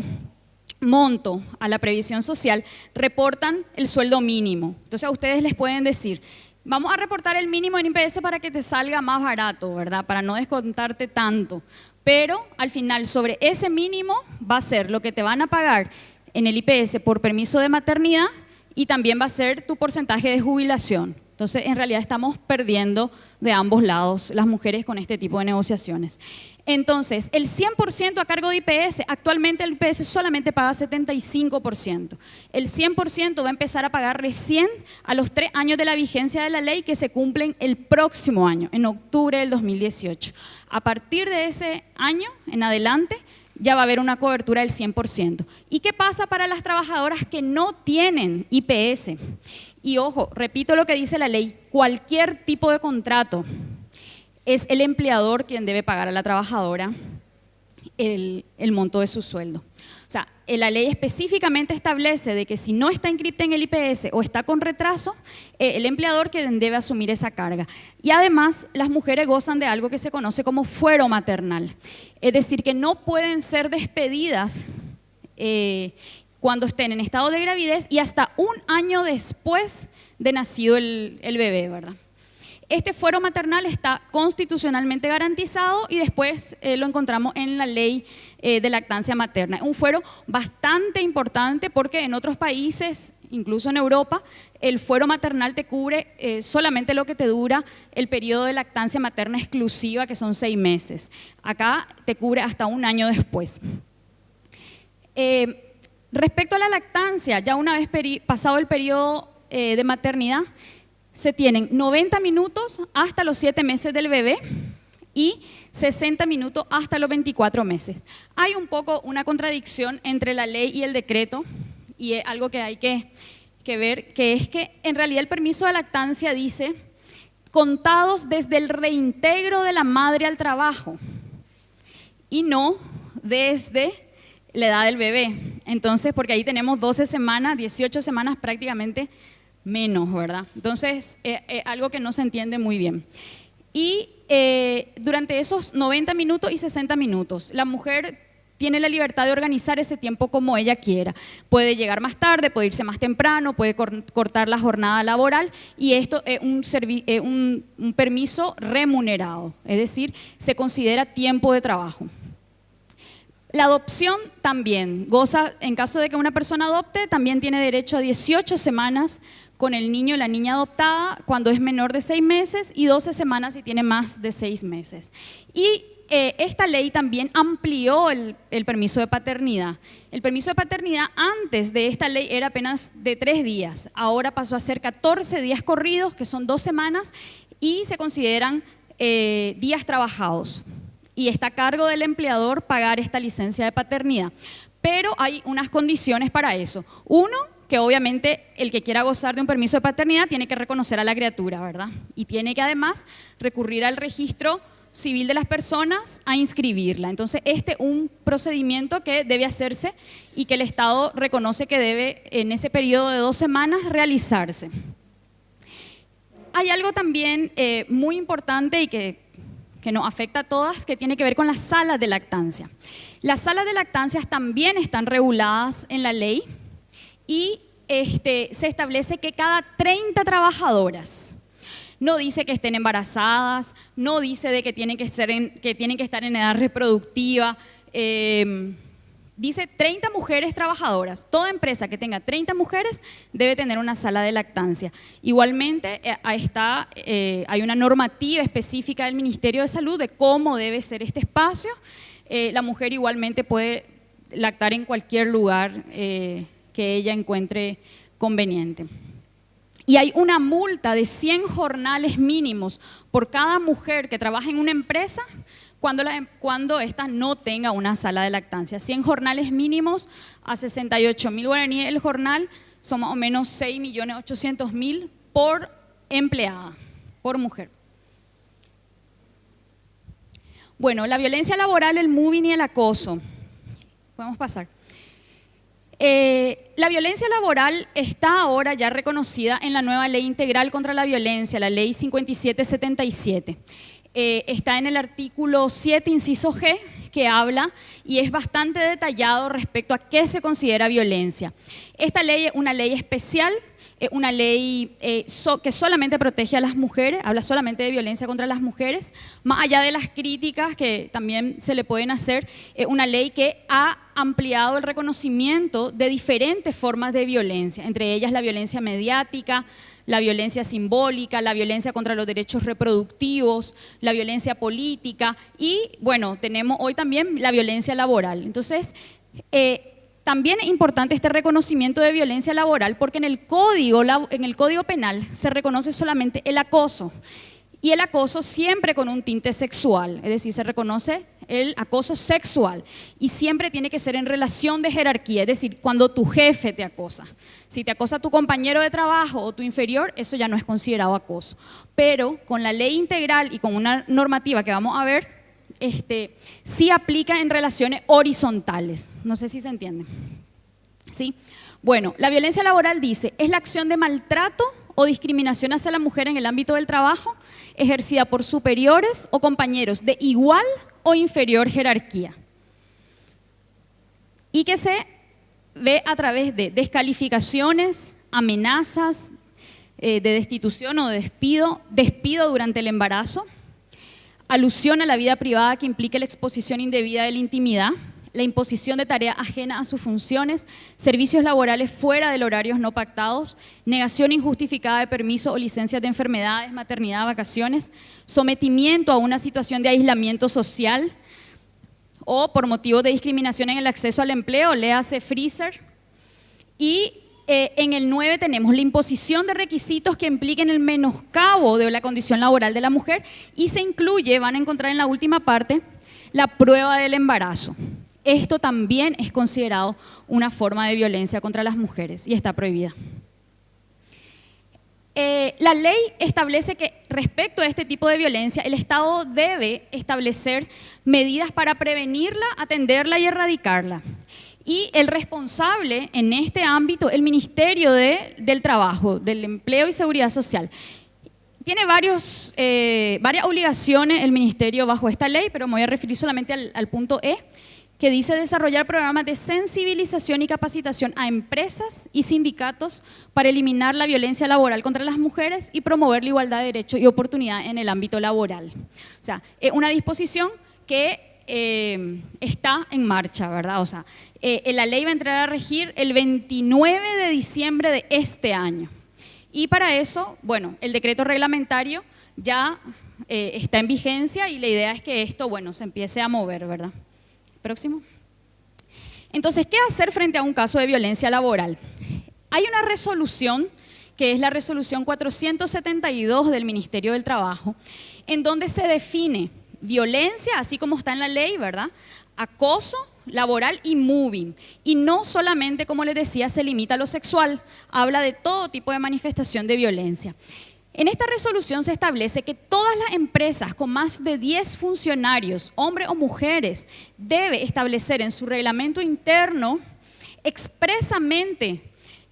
monto a la previsión social, reportan el sueldo mínimo. Entonces a ustedes les pueden decir, vamos a reportar el mínimo en IPS para que te salga más barato, ¿verdad? Para no descontarte tanto. Pero al final sobre ese mínimo va a ser lo que te van a pagar en el IPS por permiso de maternidad y también va a ser tu porcentaje de jubilación. Entonces, en realidad estamos perdiendo de ambos lados las mujeres con este tipo de negociaciones. Entonces, el 100% a cargo de IPS, actualmente el IPS solamente paga 75%. El 100% va a empezar a pagar recién a los 3 años de la vigencia de la ley que se cumplen el próximo año, en octubre del 2018. A partir de ese año en adelante, ya va a haber una cobertura del 100%. ¿Y qué pasa para las trabajadoras que no tienen IPS? Y ojo, repito lo que dice la ley, cualquier tipo de contrato es el empleador quien debe pagar a la trabajadora el monto de su sueldo. O sea, la ley específicamente establece de que si no está inscrita en el IPS o está con retraso, el empleador quien debe asumir esa carga. Y además, las mujeres gozan de algo que se conoce como fuero maternal. Es decir, que no pueden ser despedidas cuando estén en estado de gravidez y hasta 1 año después de nacido el bebé, ¿verdad? Este fuero maternal está constitucionalmente garantizado y después lo encontramos en la ley de lactancia materna. Un fuero bastante importante porque en otros países, incluso en Europa, el fuero maternal te cubre solamente lo que te dura el periodo de lactancia materna exclusiva, que son 6 meses. Acá te cubre hasta 1 año después. Respecto a la lactancia, ya una vez pasado el periodo de maternidad, se tienen 90 minutos hasta los 7 meses del bebé y 60 minutos hasta los 24 meses. Hay un poco una contradicción entre la ley y el decreto y es algo que hay que que ver, que es que en realidad el permiso de lactancia dice contados desde el reintegro de la madre al trabajo y no desde la edad del bebé. Entonces, porque ahí tenemos 12 semanas, 18 semanas prácticamente menos, ¿verdad? Entonces, algo que no se entiende muy bien. Y durante esos 90 minutos y 60 minutos, la mujer tiene la libertad de organizar ese tiempo como ella quiera. Puede llegar más tarde, puede irse más temprano, puede cortar la jornada laboral y esto es un permiso remunerado, es decir, se considera tiempo de trabajo. La adopción también goza, en caso de que una persona adopte, también tiene derecho a 18 semanas con el niño o la niña adoptada cuando es menor de 6 meses y 12 semanas si tiene más de 6 meses. Y esta ley también amplió el permiso de paternidad. El permiso de paternidad antes de esta ley era apenas de 3 días, ahora pasó a ser 14 días corridos, que son 2 semanas, y se consideran días trabajados. Y está a cargo del empleador pagar esta licencia de paternidad. Pero hay unas condiciones para eso. Uno, que obviamente el que quiera gozar de un permiso de paternidad tiene que reconocer a la criatura, ¿verdad? Y tiene que además recurrir al registro civil de las personas a inscribirla. Entonces, este es un procedimiento que debe hacerse y que el Estado reconoce que debe, en ese periodo de 2 semanas, realizarse. Hay algo también muy importante y que nos afecta a todas, que tiene que ver con las salas de lactancia. Las salas de lactancias también están reguladas en la ley y se establece que cada 30 trabajadoras, no dice que estén embarazadas, no dice de que tienen que estar en edad reproductiva, dice 30 mujeres trabajadoras. Toda empresa que tenga 30 mujeres debe tener una sala de lactancia. Igualmente hay una normativa específica del Ministerio de Salud de cómo debe ser este espacio. La mujer igualmente puede lactar en cualquier lugar que ella encuentre conveniente. Y hay una multa de 100 jornales mínimos por cada mujer que trabaja en una empresa cuando ésta no tenga una sala de lactancia. 100 jornales mínimos a 68.000 guaraníes el jornal, son más o menos 6.800.000 por empleada, por mujer. Bueno, la violencia laboral, el moving y el acoso. Podemos pasar. La violencia laboral está ahora ya reconocida en la nueva Ley Integral contra la Violencia, la Ley 5777. Está en el artículo 7, inciso G, que habla y es bastante detallado respecto a qué se considera violencia. Esta ley es una ley especial, una ley que solamente protege a las mujeres, habla solamente de violencia contra las mujeres, más allá de las críticas que también se le pueden hacer, una ley que ha ampliado el reconocimiento de diferentes formas de violencia, entre ellas la violencia mediática, la violencia simbólica, la violencia contra los derechos reproductivos, la violencia política y, bueno, tenemos hoy también la violencia laboral. Entonces, también es importante este reconocimiento de violencia laboral porque en el Código Penal se reconoce solamente el acoso y el acoso siempre con un tinte sexual, es decir, se reconoce el acoso sexual y siempre tiene que ser en relación de jerarquía, es decir, cuando tu jefe te acosa. Si te acosa tu compañero de trabajo o tu inferior, eso ya no es considerado acoso. Pero con la ley integral y con una normativa que vamos a ver, sí aplica en relaciones horizontales. No sé si se entiende. ¿Sí? Bueno, la violencia laboral dice, es la acción de maltrato o discriminación hacia la mujer en el ámbito del trabajo ejercida por superiores o compañeros de igual o inferior jerarquía y que se ve a través de descalificaciones, amenazas de destitución o de despido durante el embarazo, alusión a la vida privada que implique la exposición indebida de la intimidad, la imposición de tareas ajenas a sus funciones, servicios laborales fuera de horarios no pactados, negación injustificada de permisos o licencias de enfermedades, maternidad, vacaciones, sometimiento a una situación de aislamiento social o por motivos de discriminación en el acceso al empleo, léase freezer. Y en el 9 tenemos la imposición de requisitos que impliquen el menoscabo de la condición laboral de la mujer y se incluye, van a encontrar en la última parte, la prueba del embarazo. Esto también es considerado una forma de violencia contra las mujeres y está prohibida. La ley establece que respecto a este tipo de violencia, el Estado debe establecer medidas para prevenirla, atenderla y erradicarla. Y el responsable en este ámbito, el Ministerio del Trabajo, del Empleo y Seguridad Social. Tiene varias obligaciones el Ministerio bajo esta ley, pero me voy a referir solamente al punto E, que dice desarrollar programas de sensibilización y capacitación a empresas y sindicatos para eliminar la violencia laboral contra las mujeres y promover la igualdad de derechos y oportunidades en el ámbito laboral. O sea, es una disposición que está en marcha, ¿verdad? O sea, la ley va a entrar a regir el 29 de diciembre de este año. Y para eso, bueno, el decreto reglamentario ya está en vigencia y la idea es que esto, bueno, se empiece a mover, ¿verdad? Próximo. Entonces, ¿qué hacer frente a un caso de violencia laboral? Hay una resolución, que es la resolución 472 del Ministerio del Trabajo, en donde se define violencia, así como está en la ley, ¿verdad? Acoso laboral y moving. Y no solamente, como les decía, se limita a lo sexual, habla de todo tipo de manifestación de violencia. En esta resolución se establece que todas las empresas con más de 10 funcionarios, hombres o mujeres, debe establecer en su reglamento interno expresamente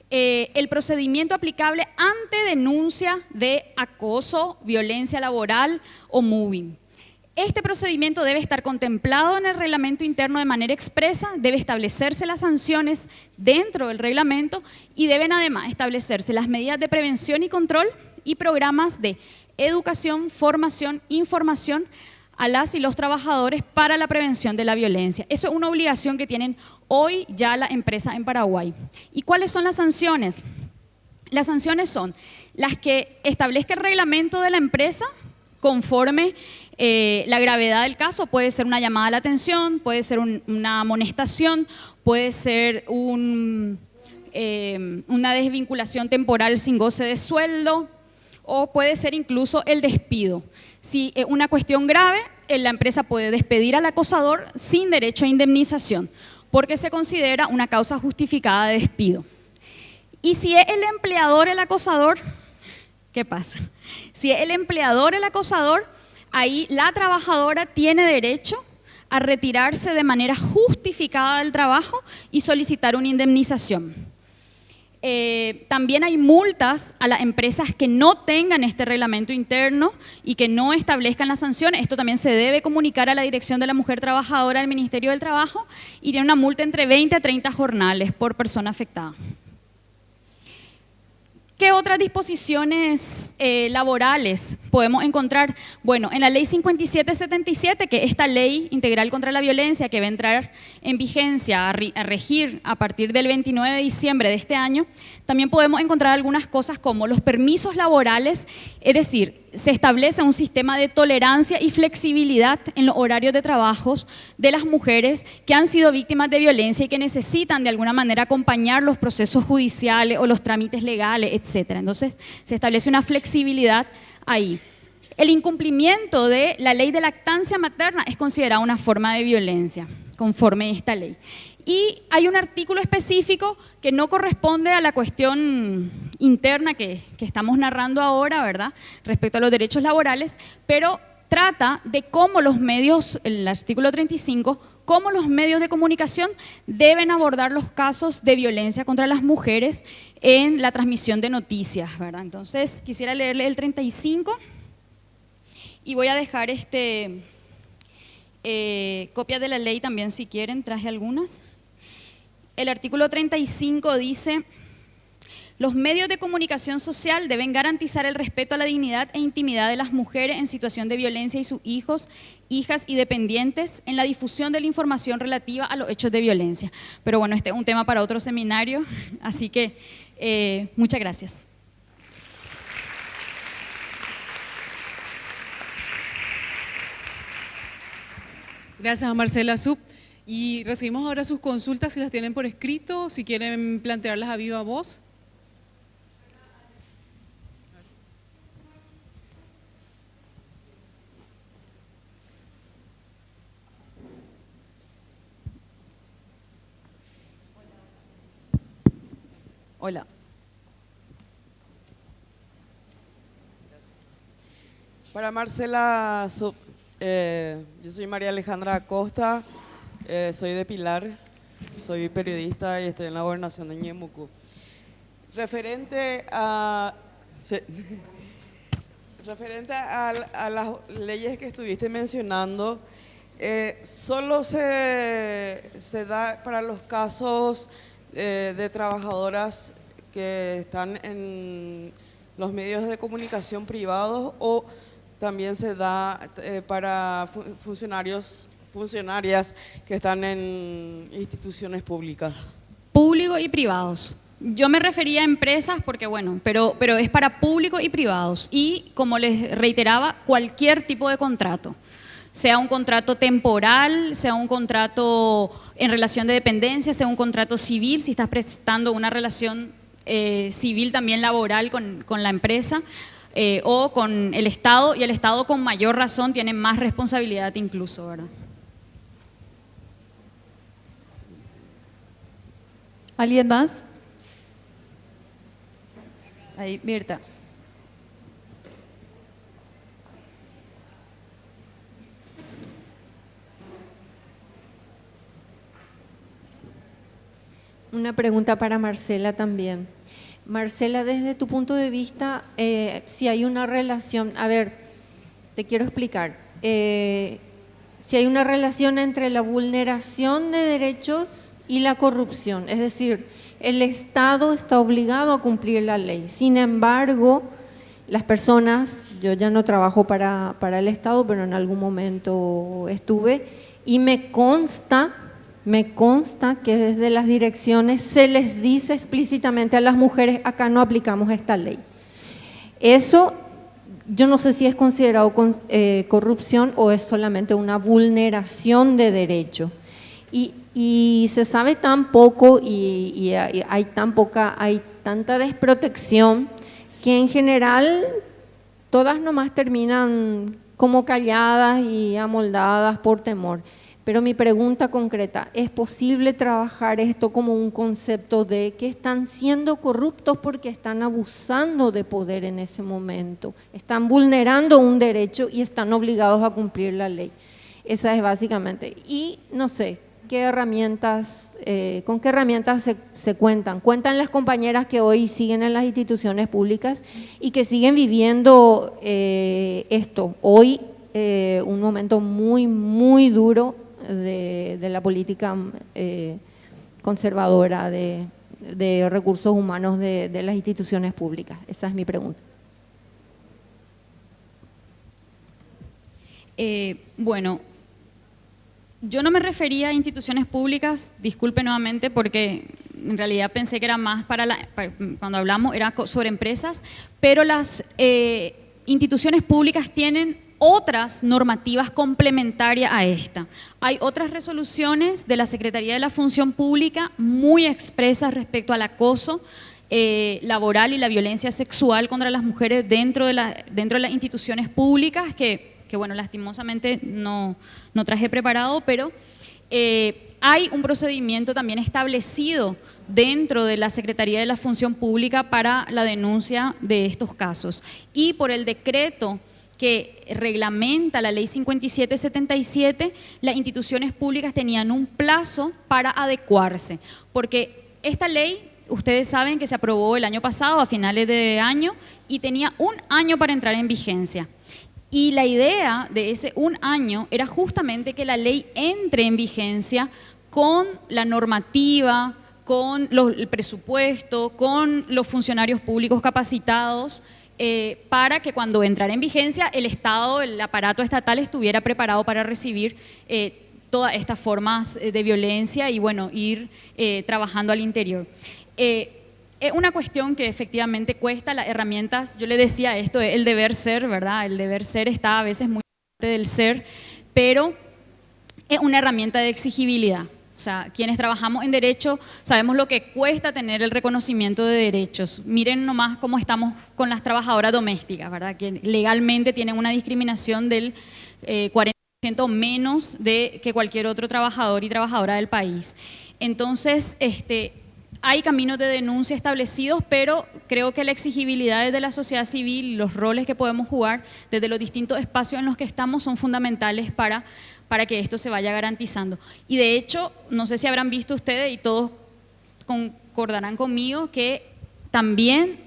el procedimiento aplicable ante denuncia de acoso, violencia laboral o moving. Este procedimiento debe estar contemplado en el reglamento interno de manera expresa, debe establecerse las sanciones dentro del reglamento y deben además establecerse las medidas de prevención y control y programas de educación, formación, información a las y los trabajadores para la prevención de la violencia. Eso es una obligación que tienen hoy ya las empresas en Paraguay. ¿Y cuáles son las sanciones? Las sanciones son las que establezca el reglamento de la empresa conforme la gravedad del caso. Puede ser una llamada a la atención, puede ser una amonestación, puede ser una desvinculación temporal sin goce de sueldo, o puede ser incluso el despido. Si es una cuestión grave, la empresa puede despedir al acosador sin derecho a indemnización, porque se considera una causa justificada de despido. Y si es el empleador el acosador, ¿qué pasa? Si es el empleador el acosador, ahí la trabajadora tiene derecho a retirarse de manera justificada del trabajo y solicitar una indemnización. También hay multas a las empresas que no tengan este reglamento interno y que no establezcan las sanciones. Esto también se debe comunicar a la Dirección de la Mujer Trabajadora del Ministerio del Trabajo y tiene una multa entre 20 a 30 jornales por persona afectada. ¿Qué otras disposiciones laborales podemos encontrar? Bueno, en la ley 5777, que es esta ley integral contra la violencia que va a entrar en vigencia, a regir a partir del 29 de diciembre de este año, también podemos encontrar algunas cosas como los permisos laborales, es decir, se establece un sistema de tolerancia y flexibilidad en los horarios de trabajos de las mujeres que han sido víctimas de violencia y que necesitan de alguna manera acompañar los procesos judiciales o los trámites legales, etc. Entonces, se establece una flexibilidad ahí. El incumplimiento de la ley de lactancia materna es considerado una forma de violencia, conforme a esta ley. Y hay un artículo específico que no corresponde a la cuestión interna que estamos narrando ahora, ¿verdad?, respecto a los derechos laborales, pero trata de cómo los medios, el artículo 35, cómo los medios de comunicación deben abordar los casos de violencia contra las mujeres en la transmisión de noticias, ¿verdad? Entonces, quisiera leerle el 35 y voy a dejar copias de la ley también si quieren, traje algunas. El artículo 35 dice: los medios de comunicación social deben garantizar el respeto a la dignidad e intimidad de las mujeres en situación de violencia y sus hijos, hijas y dependientes en la difusión de la información relativa a los hechos de violencia. Pero bueno, este es un tema para otro seminario, así que muchas gracias. Gracias a Marcela Sub. Y recibimos ahora sus consultas, si las tienen por escrito, si quieren plantearlas a viva voz. Hola. Para Marcela, yo soy María Alejandra Acosta, soy de Pilar, soy periodista y estoy en la gobernación de Ñemucú. Referente a las leyes que estuviste mencionando, solo se da para los casos de trabajadoras que están en los medios de comunicación privados, o también se da para funcionarias que están en instituciones públicas. Público y privados. Yo me refería a empresas porque, bueno, pero es para público y privados. Y, como les reiteraba, cualquier tipo de contrato. Sea un contrato temporal, sea un contrato en relación de dependencia, sea un contrato civil, si estás prestando una relación civil también laboral con la empresa o con el Estado, y el Estado con mayor razón tiene más responsabilidad incluso, ¿verdad? ¿Alguien más? Ahí, Mirta. Una pregunta para Marcela también. Marcela, desde tu punto de vista, si hay una relación, a ver, te quiero explicar, si hay una relación entre la vulneración de derechos y la corrupción, es decir, el Estado está obligado a cumplir la ley, sin embargo, las personas, yo ya no trabajo para el Estado, pero en algún momento estuve, y me consta que desde las direcciones se les dice explícitamente a las mujeres: acá no aplicamos esta ley. Eso yo no sé si es considerado corrupción o es solamente una vulneración de derecho. Y se sabe tan poco y hay tanta desprotección que en general todas nomás terminan como calladas y amoldadas por temor. Pero mi pregunta concreta, ¿es posible trabajar esto como un concepto de que están siendo corruptos porque están abusando de poder en ese momento? Están vulnerando un derecho y están obligados a cumplir la ley. Esa es básicamente. Y no sé, ¿qué herramientas, con qué herramientas se cuentan? ¿Cuentan las compañeras que hoy siguen en las instituciones públicas y que siguen viviendo esto? Hoy, un momento muy, muy duro de la política conservadora de recursos humanos de las instituciones públicas. Esa es mi pregunta. Bueno, yo no me refería a instituciones públicas, disculpe nuevamente, porque en realidad pensé que era más cuando hablamos era sobre empresas, pero las instituciones públicas tienen otras normativas complementarias a esta. Hay otras resoluciones de la Secretaría de la Función Pública muy expresas respecto al acoso laboral y la violencia sexual contra las mujeres dentro de las instituciones públicas que bueno, lastimosamente no traje preparado, pero hay un procedimiento también establecido dentro de la Secretaría de la Función Pública para la denuncia de estos casos. Y por el decreto que reglamenta la Ley 5777, las instituciones públicas tenían un plazo para adecuarse, porque esta ley, ustedes saben que se aprobó el año pasado, a finales de año, y tenía un año para entrar en vigencia. Y la idea de ese un año era justamente que la ley entre en vigencia con la normativa, con el presupuesto, con los funcionarios públicos capacitados, para que cuando entrara en vigencia el Estado, el aparato estatal estuviera preparado para recibir todas estas formas de violencia y bueno, ir trabajando al interior. Es una cuestión que efectivamente cuesta, las herramientas, yo le decía esto, el deber ser, ¿verdad? El deber ser está a veces muy parte del ser, pero es una herramienta de exigibilidad. O sea, quienes trabajamos en derecho sabemos lo que cuesta tener el reconocimiento de derechos. Miren nomás cómo estamos con las trabajadoras domésticas, ¿verdad? Que legalmente tienen una discriminación del 40% menos que cualquier otro trabajador y trabajadora del país. Entonces, hay caminos de denuncia establecidos, pero creo que la exigibilidad de la sociedad civil y los roles que podemos jugar desde los distintos espacios en los que estamos son fundamentales para que esto se vaya garantizando. Y de hecho, no sé si habrán visto ustedes y todos concordarán conmigo que también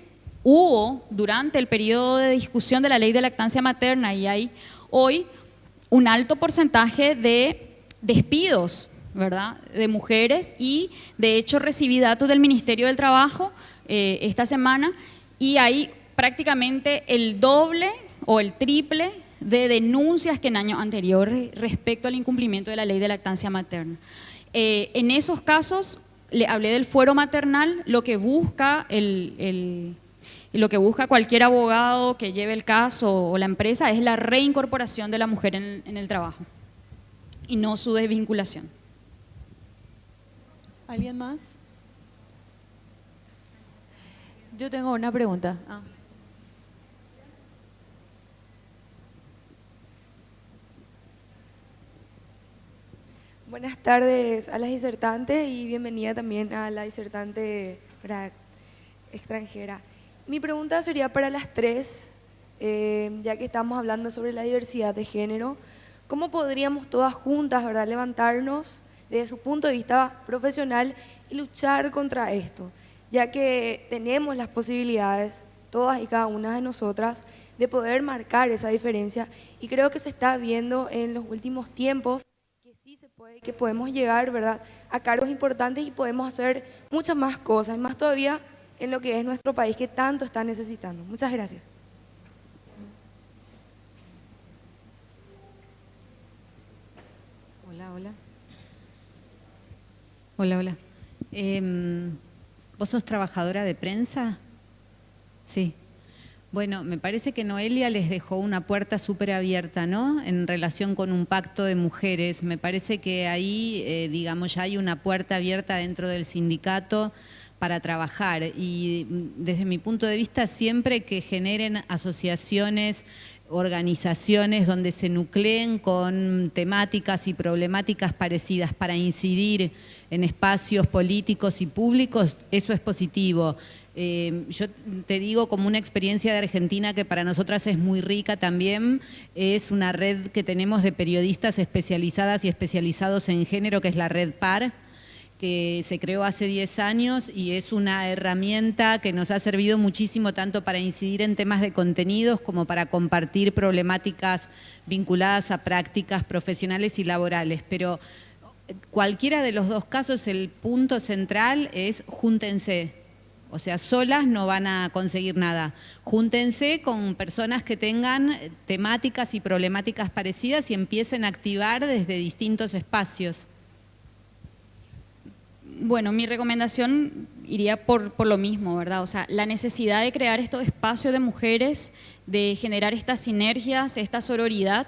hubo durante el periodo de discusión de la ley de lactancia materna y hay hoy un alto porcentaje de despidos, ¿verdad?, de mujeres, y de hecho recibí datos del Ministerio del Trabajo esta semana y hay prácticamente el doble o el triple de denuncias que en años anteriores respecto al incumplimiento de la ley de lactancia materna. En esos casos, le hablé del fuero maternal, lo que busca lo que busca cualquier abogado que lleve el caso o la empresa es la reincorporación de la mujer en el trabajo y no su desvinculación. ¿Alguien más? Yo tengo una pregunta. Buenas tardes a las disertantes y bienvenida también a la disertante, ¿verdad?, extranjera. Mi pregunta sería para las tres, ya que estamos hablando sobre la diversidad de género. ¿Cómo podríamos todas juntas, ¿verdad?, levantarnos desde su punto de vista profesional y luchar contra esto? Ya que tenemos las posibilidades, todas y cada una de nosotras, de poder marcar esa diferencia, y creo que se está viendo en los últimos tiempos que sí se puede, que podemos llegar, ¿verdad?, a cargos importantes y podemos hacer muchas más cosas, más todavía en lo que es nuestro país que tanto está necesitando. Muchas gracias. Hola. Hola. ¿Vos sos trabajadora de prensa? Sí. Bueno, me parece que Noelia les dejó una puerta súper abierta, ¿no?, en relación con un pacto de mujeres. Me parece que ahí, digamos, ya hay una puerta abierta dentro del sindicato para trabajar, y desde mi punto de vista siempre que generen asociaciones, organizaciones donde se nucleen con temáticas y problemáticas parecidas para incidir en espacios políticos y públicos, eso es positivo. Yo te digo, como una experiencia de Argentina que para nosotras es muy rica también, es una red que tenemos de periodistas especializadas y especializados en género, que es la Red PAR, que se creó hace 10 años y es una herramienta que nos ha servido muchísimo tanto para incidir en temas de contenidos como para compartir problemáticas vinculadas a prácticas profesionales y laborales. Pero cualquiera de los dos casos, el punto central es júntense. O sea, solas no van a conseguir nada. Júntense con personas que tengan temáticas y problemáticas parecidas y empiecen a activar desde distintos espacios. Bueno, mi recomendación iría por lo mismo, ¿verdad? O sea, la necesidad de crear estos espacios de mujeres, de generar estas sinergias, esta sororidad,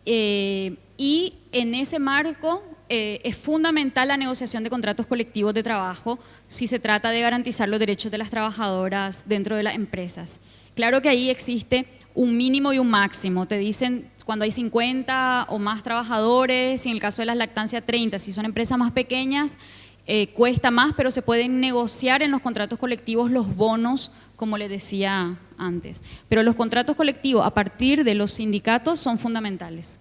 y en ese marco es fundamental la negociación de contratos colectivos de trabajo si se trata de garantizar los derechos de las trabajadoras dentro de las empresas. Claro que ahí existe un mínimo y un máximo, te dicen cuando hay 50 o más trabajadores, y en el caso de las lactancias 30, si son empresas más pequeñas, cuesta más, pero se pueden negociar en los contratos colectivos los bonos, como les decía antes. Pero los contratos colectivos a partir de los sindicatos son fundamentales.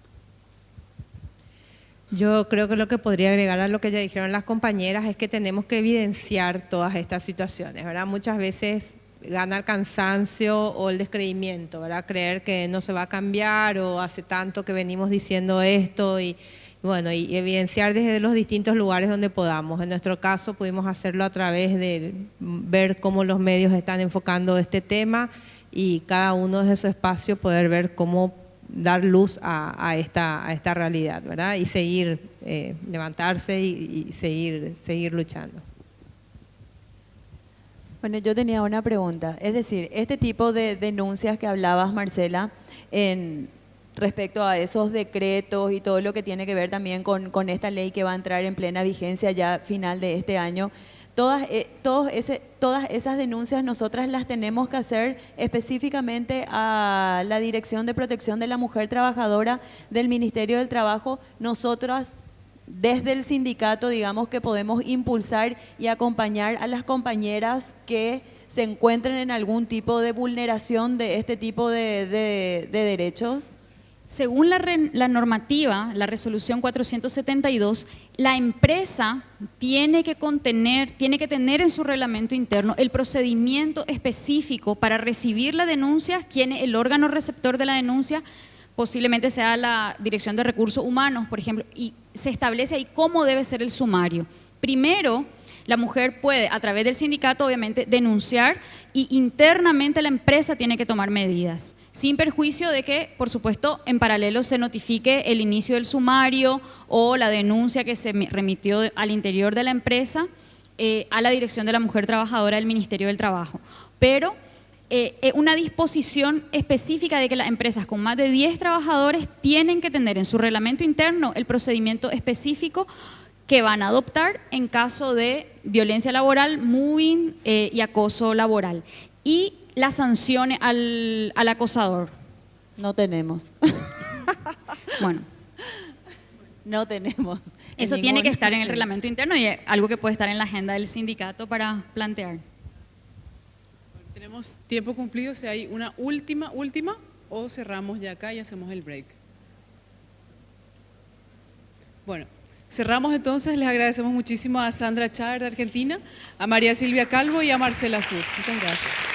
Yo creo que lo que podría agregar a lo que ya dijeron las compañeras es que tenemos que evidenciar todas estas situaciones, ¿verdad? Muchas veces gana el cansancio o el descreimiento, ¿verdad? Creer que no se va a cambiar o hace tanto que venimos diciendo esto y bueno, y evidenciar desde los distintos lugares donde podamos. En nuestro caso pudimos hacerlo a través de ver cómo los medios están enfocando este tema y cada uno de su espacio poder ver cómo dar luz a esta realidad, ¿verdad? Y seguir, levantarse y seguir luchando. Bueno, yo tenía una pregunta. Es decir, este tipo de denuncias que hablabas, Marcela, respecto a esos decretos y todo lo que tiene que ver también con esta ley que va a entrar en plena vigencia ya final de este año, todas esas denuncias nosotras las tenemos que hacer específicamente a la Dirección de Protección de la Mujer Trabajadora del Ministerio del Trabajo. Nosotras desde el sindicato, digamos, que podemos impulsar y acompañar a las compañeras que se encuentren en algún tipo de vulneración de este tipo de derechos? Según la normativa, la resolución 472, la empresa tiene que tener en su reglamento interno el procedimiento específico para recibir la denuncia, quién es el órgano receptor de la denuncia, posiblemente sea la Dirección de Recursos Humanos, por ejemplo, y se establece ahí cómo debe ser el sumario. Primero, la mujer puede, a través del sindicato, obviamente, denunciar y internamente la empresa tiene que tomar medidas, sin perjuicio de que, por supuesto, en paralelo se notifique el inicio del sumario o la denuncia que se remitió al interior de la empresa a la Dirección de la Mujer Trabajadora del Ministerio del Trabajo. Pero una disposición específica de que las empresas con más de 10 trabajadores tienen que tener en su reglamento interno el procedimiento específico que van a adoptar en caso de violencia laboral, moving y acoso laboral. Y las sanciones al acosador. No tenemos. Bueno. No tenemos. Eso tiene que estar en el reglamento interno y es algo que puede estar en la agenda del sindicato para plantear. Tenemos tiempo cumplido, si hay una última, o cerramos ya acá y hacemos el break. Bueno. Cerramos entonces, les agradecemos muchísimo a Sandra Char de Argentina, a María Silvia Calvo y a Marcela Sur. Muchas gracias.